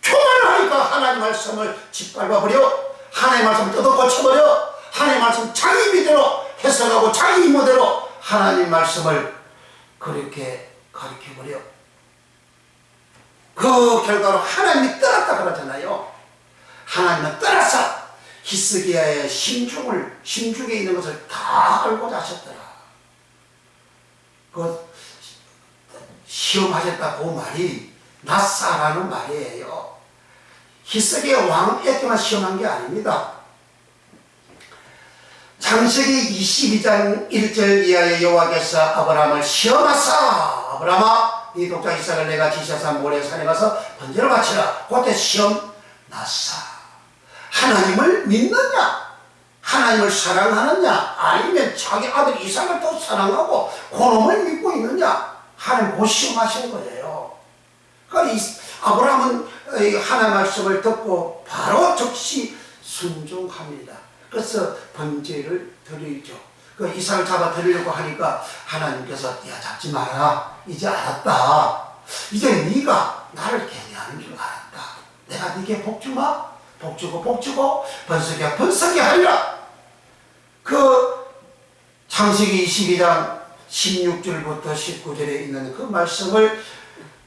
[SPEAKER 1] 교만을 하니까 하나님 말씀을 짓밟아버려 하나님의 말씀을 뜯어고쳐버려 하나님의 말씀 자기 미대로 해석하고 자기 임무대로 하나님 말씀을 그렇게 가르쳐버려. 그 결과로 하나님이 떠났다 그러잖아요. 하나님은 떠나서 히스기야의 심중에 있는 것을 다 알고 자셨더라. 그 시험하셨다 그 말이 나사라는 말이에요. 히스기야 왕에게만 시험한 게 아닙니다. 창세기 22장 1절 이하의 여호와께서 아브라함을 시험하사 아브라함아 네 독자 이삭을 내가 지시하사 모레산에 가서 번제를 바치라. 그때 시험 나사 하나님을 믿느냐 하나님을 사랑하느냐 아니면 자기 아들 이삭을 더 사랑하고 그놈을 믿고 있느냐 하나님 그 시험하시는 거예요. 그러니까 아브라함은 하나님의 말씀을 듣고 바로 즉시 순종합니다. 그래서 번제를 드리죠. 그 이삭을 잡아 드리려고 하니까 하나님께서 야 잡지 마라. 이제 알았다. 이제 네가 나를 경외하는 줄 알았다. 내가 네게 복주마 복주고 번성이야 번성이 하리라. 그 창세기 22장 16절부터 19절에 있는 그 말씀을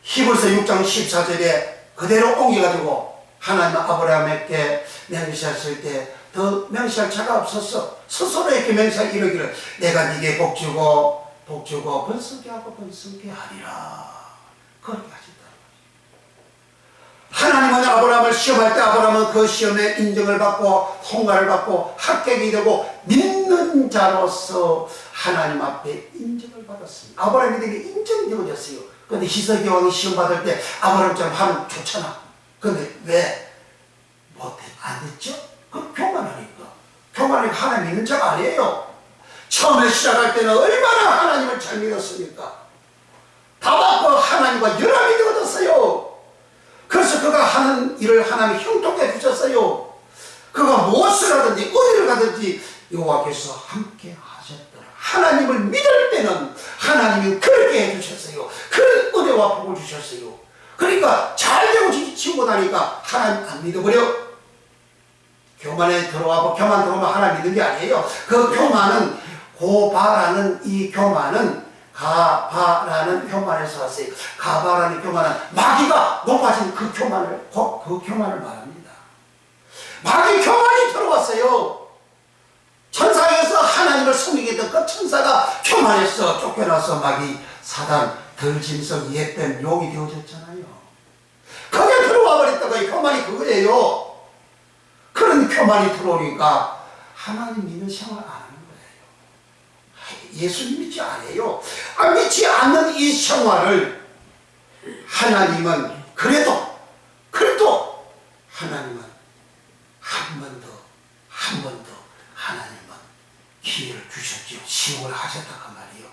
[SPEAKER 1] 히브리서 6장 14절에 그대로 옮겨가지고 하나님 아브라함에게 명시하실 때 더 명시할 자가 없었어. 스스로 이렇게 명시할 이르기를 내가 네게 복주고 번성케 하고 번성케 하리라. 그렇게 하셨다. 하나님은 아브라함을 시험할 때 아브라함은 그 시험에 인정을 받고 통과를 받고 합격이 되고 믿는 자로서 하나님 앞에 인정을 받았습니다. 아브라함이 되게 인정이 되어졌어요. 그런데 히스기야 왕이 시험 받을 때 아브라함처럼 하면 좋잖아. 그런데 왜 못해? 안 됐죠? 그 교만하니까. 교만하니까 하나님 믿는 자가 아니에요. 처음에 시작할 때는 얼마나 하나님을 잘 믿었습니까? 다 받고 하나님과 연합이 되어졌어요. 그래서 그가 하는 일을 하나님이 형통해 주셨어요. 그가 무엇을 하든지 어디를 가든지 여호와께서 함께 하셨더라. 하나님을 믿을 때는 하나님이 그렇게 해주셨어요. 그런 은혜와 복을 주셨어요. 그러니까 잘 되고 지치고 나니까 하나님 안 믿어버려. 교만에 들어와서 교만 들어오면 하나님 믿는 게 아니에요. 그 교만은 고바라는 이 교만은 가바라는 교만에서 왔어요. 가바라는 교만은 마귀가 높아진 그 교만을 말합니다. 마귀 교만이 들어왔어요. 천사에서 하나님을 섬기게 된 그 천사가 교만에서 쫓겨나서 마귀 사단 덜짐승 이해된 용이 되어졌잖아요. 거기에 들어와 버렸다가 이 교만이 그거예요. 그런 교만이 들어오니까 하나님 믿는 생활 안 하는 거예요. 예수 믿지 않아요. 믿지 않는 이 생활을 하나님은 그래도 하나님은 한 번 더 하나님은 기회를 주셨지요. 시험을 하셨다 그 말이에요.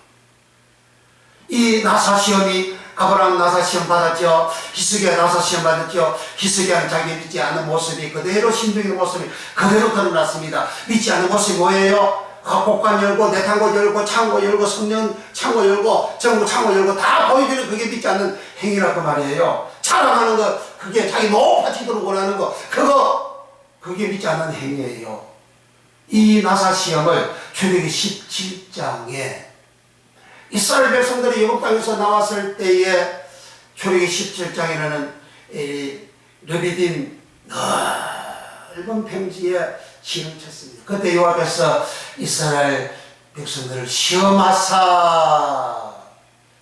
[SPEAKER 1] 이 나사 시험이 아브라함 나사 시험 받았죠. 히스기야 나사 시험 받았죠. 히스기야는 자기 믿지 않는 모습이 그대로 심중의 모습이 그대로 드러났습니다. 믿지 않는 모습이 뭐예요? 곡간 열고 내탕고 열고 창고 열고 성령 창고 열고 정부 창고 열고 다 보여주는 그게 믿지 않는 행위라고 말이에요. 자랑하는 거 그게 자기 높아지도록 원하는 거 그게 믿지 않는 행위예요. 이 나사 시험을 출애굽기 17장에 이스라엘 백성들이 애굽 땅에서 나왔을 때에 출애굽기 17장에는 르비딤 넓은 평지에 진을 쳤습니다. 그때 여호와께서 이스라엘 백성들을 시험하사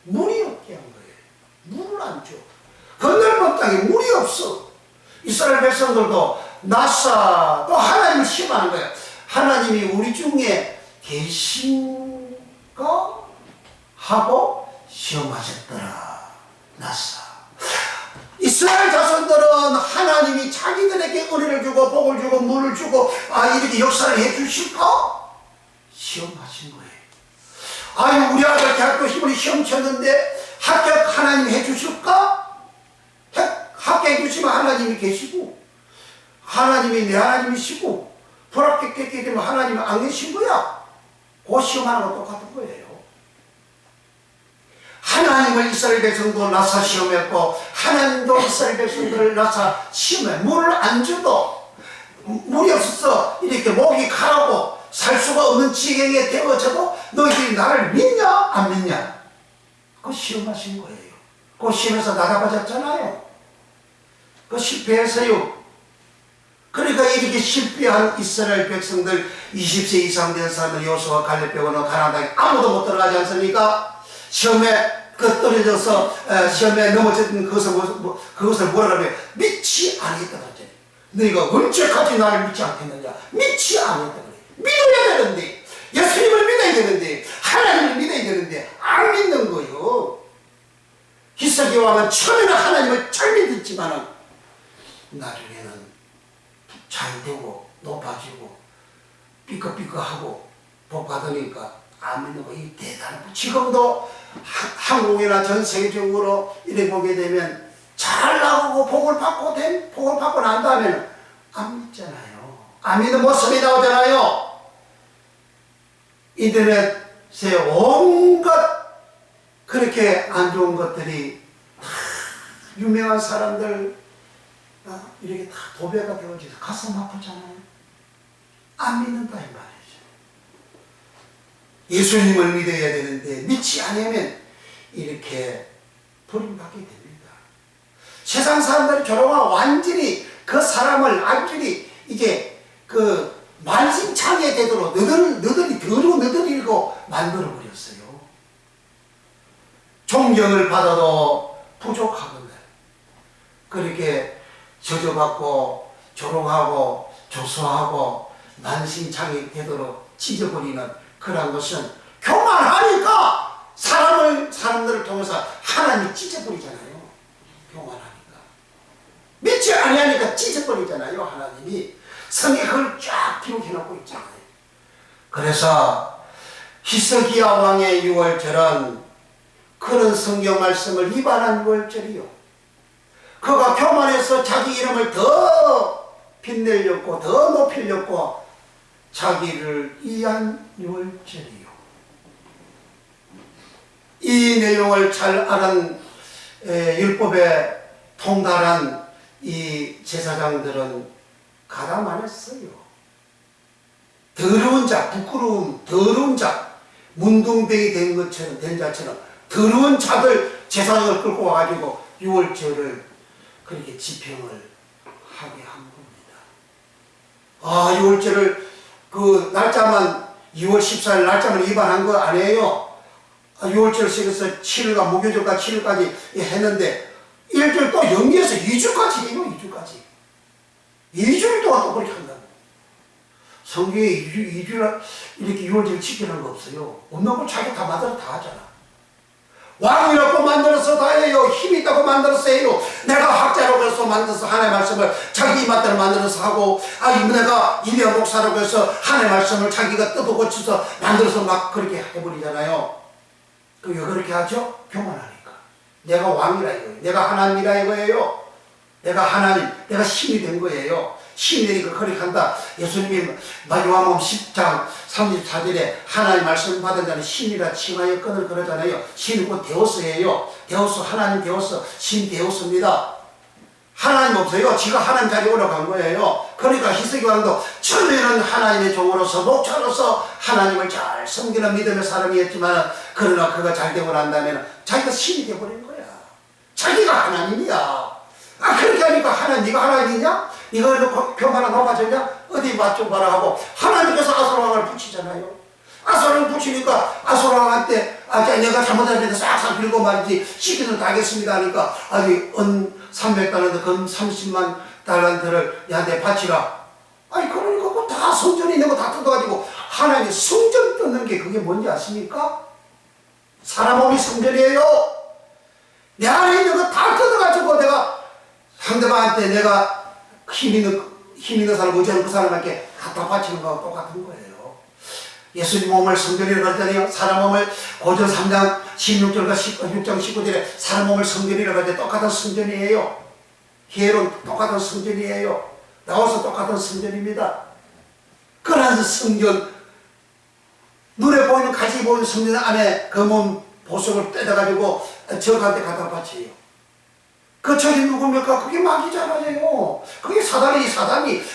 [SPEAKER 1] 물이 없게 한 거예요. 물을 안 줘. 그 넓은 땅에 물이 없어. 이스라엘 백성들도 나사 또 하나님을 시험하는 거예요. 하나님이 우리 중에 계신가? 하고 시험하셨더라. 나사. 이스라엘 자손들은 하나님이 자기들에게 은혜를 주고 복을 주고 물을 주고 이렇게 역사를 해주실까? 시험하신 거예요. 우리 아들 대학교 시험을 시험 쳤는데 합격 하나님 해주실까? 합격해 주시면 하나님이 계시고 하나님이 내 하나님이시고 불합격했기 때문에 하나님은 안 계신 거야. 그 시험하는 거 똑같은 거예요. 하나님을 이스라엘 백성도 나사 시험했고 하나님도 이스라엘 백성들을 나사 시험해. 물을 안 줘도 물이 없었어. 없는 지경에 되어져도 너희들이 나를 믿냐 안 믿냐? 그거 시험하신 거예요. 그 시험에서 나가봐졌잖아요. 그 실패해서요. 그러니까 이렇게 실패한 이스라엘 백성들 20세 이상 된 사람들 여호수아 갈렙 빼고는 가나안 땅에 아무도 못 들어가지 않습니까? 시험에 떨어져서 시험에 넘어졌던 그것을 뭐라 그래요? 믿지 아니했다 그랬잖아요. 너희가 언제까지 나를 믿지 않겠느냐? 믿지 아니했다 그래요. 믿어야 되는데, 예수님을 믿어야 되는데, 하나님을 믿어야 되는데 안 믿는 거요. 히스기 왕은 처음에는 하나님을 잘 믿었지만은 나중에는 잘 되고 높아지고 삐걱삐걱하고 복 받으니까 안 믿는 거. 이 대단한 거. 지금도 한국이나 전 세계적으로 이래 보게 되면 잘 나오고 복을 받고 난 다음에는 안 믿잖아요. 안 믿는 모습이 나오잖아요. 인터넷에 온갖 그렇게 안 좋은 것들이 다 유명한 사람들 이렇게 다 도배가 되어져서 가슴 아프잖아요. 안 믿는다 이 말이죠. 예수님을 믿어야 되는데 믿지 않으면 이렇게 버림받게 됩니다. 세상 사람들이 결혼하고 완전히 그 사람을 완전히 이제 그 만신창이에 되도록 너덜이 더러운 너덜이고 만들어버렸어요. 존경을 받아도 부족하거든. 그렇게 저주받고 조롱하고 조소하고 만신창이 되도록 찢어버리는 그런 것은 교만하니까 사람들을 통해서 하나님이 찢어버리잖아요. 교만하니까. 믿지 아니하니까 찢어버리잖아요. 하나님이. 성경에 그걸 쫙 기록해놓고 있잖아요. 그래서 히스기야 왕의 6월절은 그런 성경 말씀을 위반한 6월절이요. 그가 교만해서 자기 이름을 더 빛내려고 더 높이려고 자기를 이한 6월절이요. 이 내용을 잘 아는 율법에 통달한 이 제사장들은 가담 안 했어요. 더러운 자, 부끄러움, 더러운 자, 문둥병이 된 자처럼 더러운 자들 제사장을 끌고 와가지고 6월절을 그렇게 집행을 하게 한 겁니다. 6월절을 그 날짜만 2월 14일 날짜만 위반한 거 아니에요. 6월절 새겨서 7일과 목요일과 7일까지 했는데 1절 또 연기해서 2주까지 해요. 2주까지. 2주일 동안 또 그렇게 한다고. 성경에 2주를 이렇게 6월절 지키는 거 없어요. 없는 걸 자기 다 만들어 다 하잖아. 왕이라고 만들어서 다 해요. 힘이 있다고 만들어서 해요. 내가 학자라고 해서 만들어서 하나님의 말씀을 자기 입맛대로 만들어서 하고, 내가 이대 목사라고 해서 하나님의 말씀을 자기가 뜯어 고쳐서 만들어서 막 그렇게 해버리잖아요. 왜 그렇게 하죠? 교만하니까. 내가 왕이라 이거예요. 내가 하나님이라 이거예요. 내가 하나님, 내가 신이 된 거예요. 신이 되니까 그렇게 한다. 예수님이 요한복음 10장 34절에 하나님 말씀을 받은 자는 신이라 칭하여 끈을 그러잖아요. 신은 곧 데오스예요. 데오스, 하나님 데오스, 신 데오스입니다. 하나님 없어요. 지가 하나님 자리에 올라간 거예요. 그러니까 히스기 왕도 처음에는 하나님의 종으로서 목자로서 하나님을 잘 섬기는 믿음의 사람이었지만, 그러나 그가 잘 되고 난 다음에는 자기가 신이 되어버린 거야. 자기가 하나님이야. 그렇게 하니까 하나님, 네가 하나님이냐? 네가 그래도 교만하고 높아졌냐? 어디 맛 좀 봐라 하고 하나님께서 아솔왕을 붙이잖아요. 아솔왕을 붙이니까 아솔왕한테 내가 잘못했는데 싹싹 빌고 말이지 시키는 다 하겠습니다 하니까 은 300달란트 금 30만 달란트를 야한테 바치라. 그러니까 뭐 다 성전에 있는 거 다 뜯어가지고 하나님 성전 뜯는 게 그게 뭔지 아십니까? 사람 몸이 성전이에요. 내 안에 있는 거 다 뜯어가지고 내가 상대방한테 내가 힘 있는 사람, 의지하는 그 사람에게 갖다 바치는 거하고 똑같은 거예요. 예수님 몸을 성전이라고 하잖아요. 사람 몸을 고전 3장 16절과 6장 19절에 사람 몸을 성전이라고 할 때 똑같은 성전이에요. 히에론 똑같은 성전이에요. 나와서 똑같은 성전입니다. 그러한 성전, 눈에 보이는 가지 보이는 성전 안에 그 몸 보석을 떼어가지고 적한테 갖다 바쳐요. 그 적이 누굽니까? 그게 마귀잖아요. 그게 사단이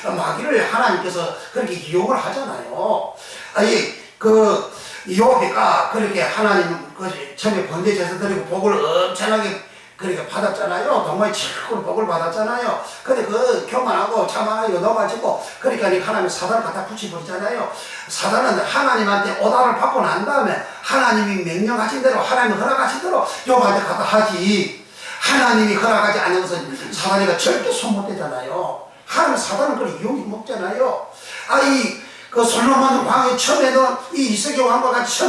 [SPEAKER 1] 마귀를 하나님께서 그렇게 이용을 하잖아요. 아니 그 요비가 그렇게 하나님 그 처음에 번제 제사 드리고 복을 엄청나게 그렇게 받았잖아요. 정말 최고로 복을 받았잖아요. 근데 그 교만하고 자만하고 넘어지고 그러니까 하나님이 사단을 갖다 붙여버리잖아요. 사단은 하나님한테 오다를 받고 난 다음에 하나님이 명령하신 대로 하나님이 허락하신 대로 요한테 갖다 하지. 하나님이 허락하지 않는 것은 사단이가 절대 손 못 대잖아요. 하나님 사단은 그걸 이용이 먹잖아요. 그 솔로몬 왕이 처음에도 이 이세계 왕과 같이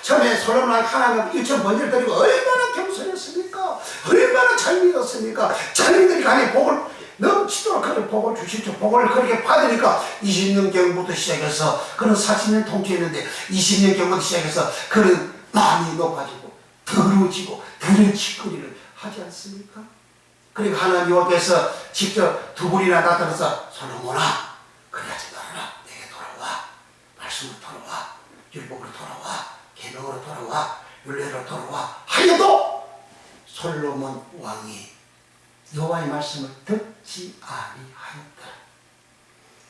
[SPEAKER 1] 처음에 솔로몬 왕이 하나님 일천 번제를 드리고 얼마나 겸손했습니까? 얼마나 잘 믿었습니까? 자기들이 간에 복을 넘치도록 그런 복을 주십시오. 복을 그렇게 받으니까 20년경부터 시작해서 그런 40년 통치했는데 20년경부터 시작해서 그런 마음이 높아지고 더러워지고 더러워지거리를 하지 않습니까? 그리고 하나님 여호와께서 직접 두 분이나 나타나서 솔로몬아 그래야지 너라 내게 돌아와 말씀으로 돌아와 율법으로 돌아와 계명으로 돌아와 율례로 돌아와 하여도 솔로몬 왕이 여호와의 말씀을 듣지 아니하였다.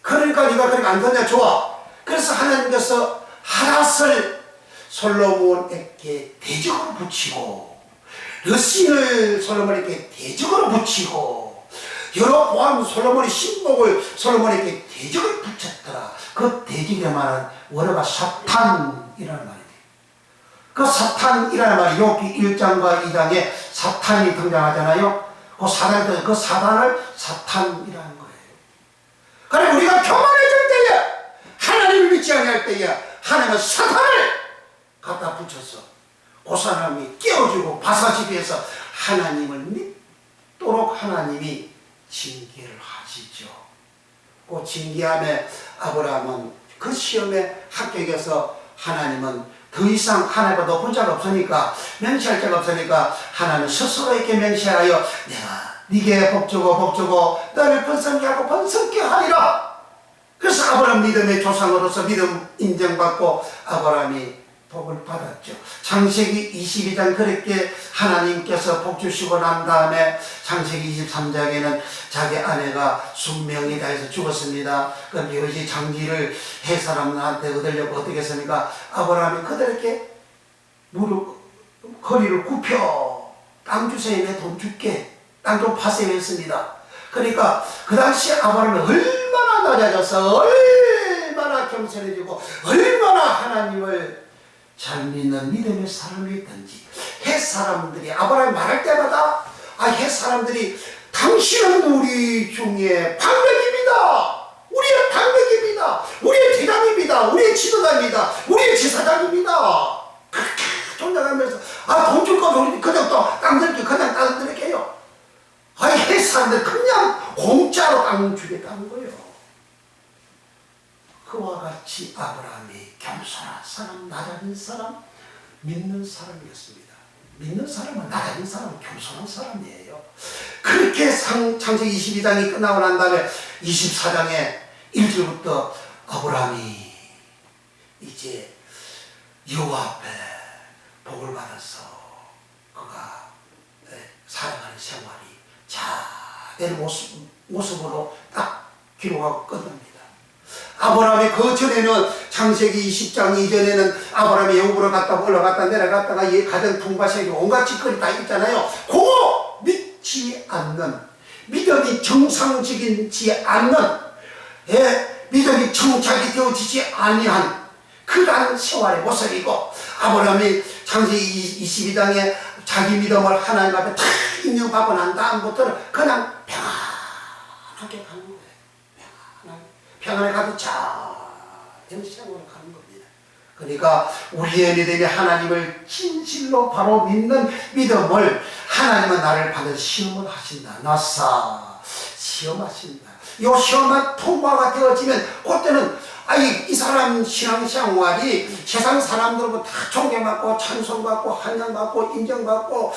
[SPEAKER 1] 그러니까 네가 그렇게 안 듣냐? 좋아. 그래서 하나님께서 하닷을 솔로몬에게 대적으로 붙이고 르신을 솔로몬에게 대적으로 붙이고 여로보암 솔로몬의 신복을 솔로몬에게 대적을 붙였더라. 그 대적에 말한 원어가 사탄이라는 말이에요. 그 사탄이라는 말이 욥기 1장과 2장에 사탄이 등장하잖아요. 그 사단을 사탄이라는 거예요. 그래 우리가 교만해질 때에 하나님을 믿지 아니할 때에 하나님은 사탄을 갖다 붙여서 그 사람이 깨어지고 바사지비해서 하나님을 믿도록 하나님이 징계를 하시죠. 그 징계함에 아브라함은 그 시험에 합격해서 하나님은 더 이상 하나님보다 높은 자가 없으니까 맹세할 자가 없으니까 하나님은 스스로에게 맹세하여 내가 네게 복주고 너를 번성케 하고 번성케 하리라. 그래서 아브라함 믿음의 조상으로서 믿음 인정받고 아브라함이 복을 받았죠. 창세기 22장 그렇게 하나님께서 복 주시고 난 다음에 창세기 23장에는 자기 아내가 순명이 다해서 죽었습니다. 그 묘지 장기를 해 사람들한테 얻으려고 어떻게 했습니까? 아브라함이 그들에게 허리를 굽혀 땅 주세요 내 돈 줄게 땅 좀 파세요 했습니다. 그러니까 그 당시 아브라함이 얼마나 낮아져서 얼마나 겸손해지고 얼마나 하나님을 잘 믿는 믿음의 사람이었던지 헷 사람들이 아브라함이 말할 때마다 헷 사람들이 당신은 우리 중에 방백입니다. 우리의 방백입니다. 우리의 대장입니다. 우리의 지도자입니다. 우리의 제사장입니다. 그렇게 존경하면서 돈 줄 거면 우리 그냥 또 땅 들게 그냥 땅 들게요. 헷 사람들 그냥 공짜로 땅 주겠다는 거예요. 그와 같이 아브라함이 겸손한 사람, 낮아진 사람, 믿는 사람이었습니다. 믿는 사람은 낮아진 사람은 겸손한 사람이에요. 그렇게 창세기 22장이 끝나고 난 다음에 24장에 1절부터 아브라함이 이제 여호와 앞에 복을 받아서 그가 살아가는 생활이 자된 모습으로 딱 기록하고 끝납니다. 아브라함이 그 전에는 창세기 20장 이전에는 아브라함이 영국으로 갔다 올라갔다 내려갔다가 가정 통과시키고 온갖 짓거리 다 있잖아요. 그거 믿지 않는 믿음이 정상적이지 않는 믿음이 정착이 되어지지 아니한 그러한 세월의 모습이고 아브라함이 창세기 22장에 자기 믿음을 하나님 앞에 다 인정받고 난 다음부터는 그냥 평안하게 가는 거예요. 평안에 가도 잘 되는 생활을 가는 겁니다. 그러니까 우리의 믿음이 하나님을 진실로 바로 믿는 믿음을 하나님은 나를 받은 시험을 하신다. 나사 시험하신다. 이 시험만 통과가 되어지면 그때는 이 사람 신앙생활이 세상 사람들하고 다 존경받고 찬송받고 환영받고 인정받고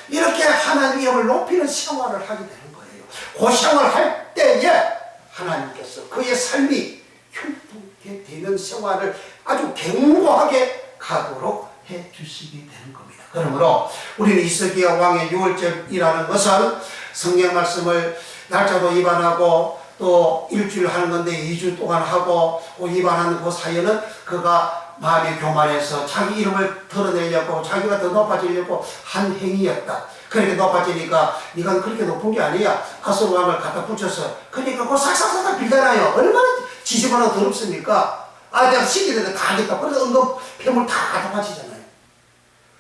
[SPEAKER 1] 이렇게 하나님의 영을 높이는 생활을 하게 되는 거예요. 그 생활을 할 때에 하나님께서 그의 삶이 흉통케 되는 생활을 아주 견고하게 가도록 해 주시게 되는 겁니다. 그러므로 우리는 히스기야 왕의 유월절이라는 것은 성경 말씀을 날짜도 위반하고 또 일주일 하는 건데 2주 동안 하고 위반하는 그 사이에는 그가 마음이 교만해서 자기 이름을 드러내려고 자기가 더 높아지려고 한 행위였다. 그렇게 높아지니까 네가 그렇게 높은 게 아니야. 아수르 왕을 갖다 붙여서 그러니까 그 싹싹싹 빌잖아요. 얼마나 지저분하고 더럽습니까? 내가 시키는데 다 하겠다. 그래서 은금 폐물 다 가져가시잖아요.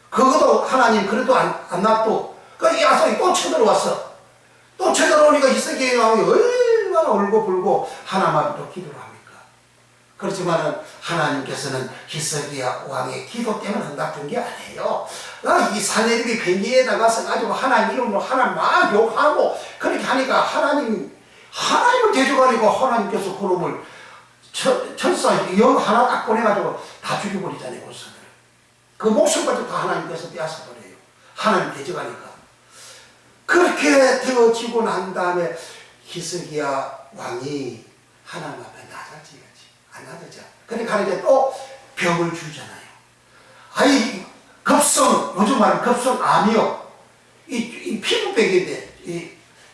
[SPEAKER 1] 그것도 하나님 그래도 안 놔둬. 이 아수르이 또 쳐들어왔어. 또 쳐들어오니까 히스기야 왕이 얼마나 울고불고 하나님 앞에 기도를 합니까? 그렇지만은 하나님께서는 히스기야 왕의 기도 때문에 응답된 게 아니에요. 이 사내들이 변기에 나가서 가지고 하나님 이름으로 하나님 막 욕하고 그렇게 하니까 하나님을 대적하니까 하나님께서 그놈을 천사 영 하나 딱 보내가지고 다 죽여버리잖아요. 고사들. 그 목숨까지 다 하나님께서 빼앗아버려요. 하나님 대적하니까. 그렇게 되어지고 난 다음에 히스기야 왕이 하나님 앞에 낮아지겠지. 안 낮아져. 그러니까 이제 또 병을 주잖아요. 급성, 요즘 말은 급성암이요. 이 피부병인데,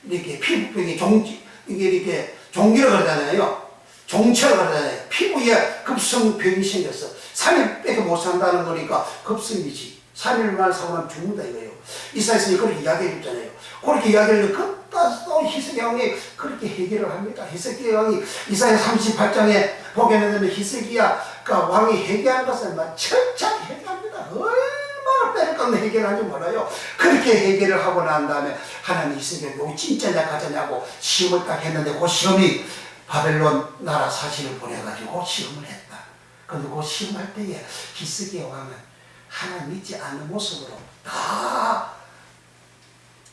[SPEAKER 1] 이렇게 피부병이 이게 이렇게 종기라 그러잖아요. 종체라 그러잖아요. 피부에 급성병이 생겼어. 3일밖에 못 산다는 거니까 급성이지. 3일만 사고 나면 죽는다 이거예요. 이사야서는 그렇게 이야기해 줬잖아요. 그렇게 이야기를 또 히스기야 왕이 그렇게 해결을 합니다. 히스기야 왕이 이사야 38장에 보게 되면 히스기야 왕이 해결한 것을 철저히 해결합니다. 얼마나 때를 깎는 해결하는지 몰라요. 그렇게 해결을 하고 난 다음에 하나님 히스기야 여기 진짜냐 가짜냐고 시험을 딱 했는데 그 시험이 바벨론 나라 사신을 보내가지고 시험을 했다. 그런데 그 시험할 때에 히스기야 왕은 하나님 믿지 않는 모습으로 다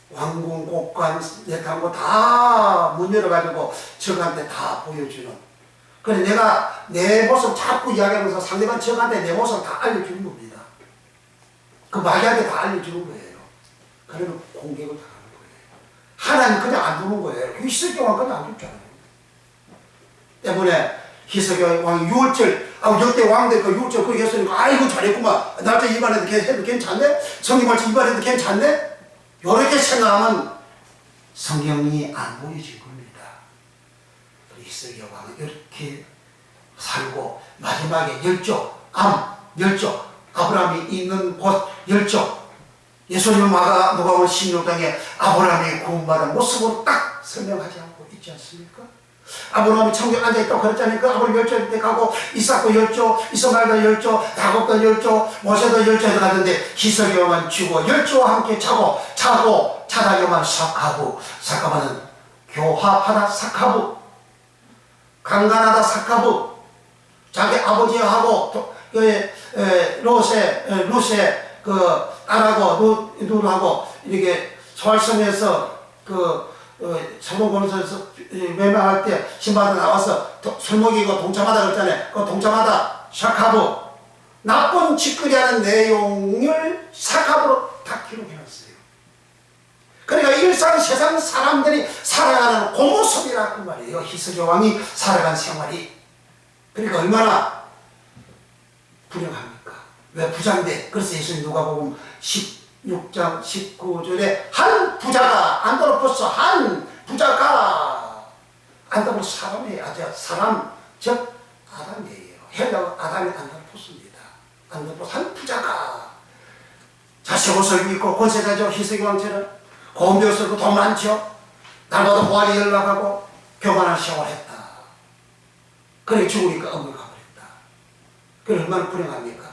[SPEAKER 1] 왕궁, 곡관, 내탕고 다 문 열어가지고 적한테 다 보여주는. 그래 내가 내 모습 자꾸 이야기하면서 상대방 적한테 내 모습 다 알려주는 겁니다. 그 마귀한테 다 알려주는 거예요. 그러면 공격을 당하는 거예요. 하나님 그냥 안 두는 거예요. 히스기야 왕 그냥 안 줬잖아요. 때문에 히스기야 왕이 유월절, 역대 왕들 그 유월절 그렇게 했으니까 아이고 잘했구만. 날짜 입안해도 괜찮네? 성경 말씀 입안해도 괜찮네? 이렇게 생각하면 성경이 안 보여질 겁니다. 히스기야 왕은 이렇게 살고 마지막에 열조, 아브라함이 있는 곳 열조, 예수님 누가복음 16장에 아브라함이 구원받은 모습으로 딱 설명하지 않고 있지 않습니까? 아브라함이 천국에 앉아있다고 그랬잖아요. 아브라함 열조일 때 가고 이삭도 열조, 이스마엘도 열조, 야곱도 열조, 모세도 열조에서 갔는데 히스기야만 죽어 열조와 함께 자다가만 사카브는 교합하다 사카브, 강간하다 사카브, 자기 아버지하고 루세 그 딸하고 누르하고 이렇게 소알섬에서 소돔 고모라에서 멸망할 때 신바가 나와서 술 먹이고 동참하다 그랬잖아요. 그 동참하다 샤카브, 나쁜 짓거리 하는 내용을 사카브로 다 기록해놨어요. 그러니까 일상 세상 사람들이 살아가는 그 모습이라고 말이에요. 히스기야 왕이 살아간 생활이. 그러니까 얼마나 불행합니까? 왜 부자인데? 그래서 예수님 누가복음 16장 19절에 한 부자가 안드로포스 한 부자가 안드로포스 사람이에요. 사람 즉 아담이에요. 헬라어 아담이 안드로포스입니다. 안드로포스 한 부자가 자식 옷을 입고 권세자죠. 히스기야 왕처럼 고운 벼 쓰고 돈 많죠. 날마다 호환이 연락하고 교만한 생활을 했다. 그래 죽으니까 엄을 가버렸다. 그래 얼마나 불행합니까?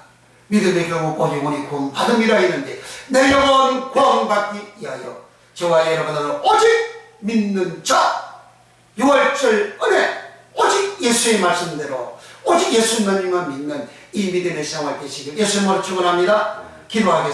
[SPEAKER 1] 믿음의 경우 오직 오니 구원 받음이라 했는데 내 영혼 구원받기 위하여 저와 여러분은 오직 믿는 자, 유월절 은혜, 오직 예수의 말씀대로 오직 예수님만 믿는 이 믿음의 생활 되시길 예수님으로 축원합니다. 기도하겠습니다.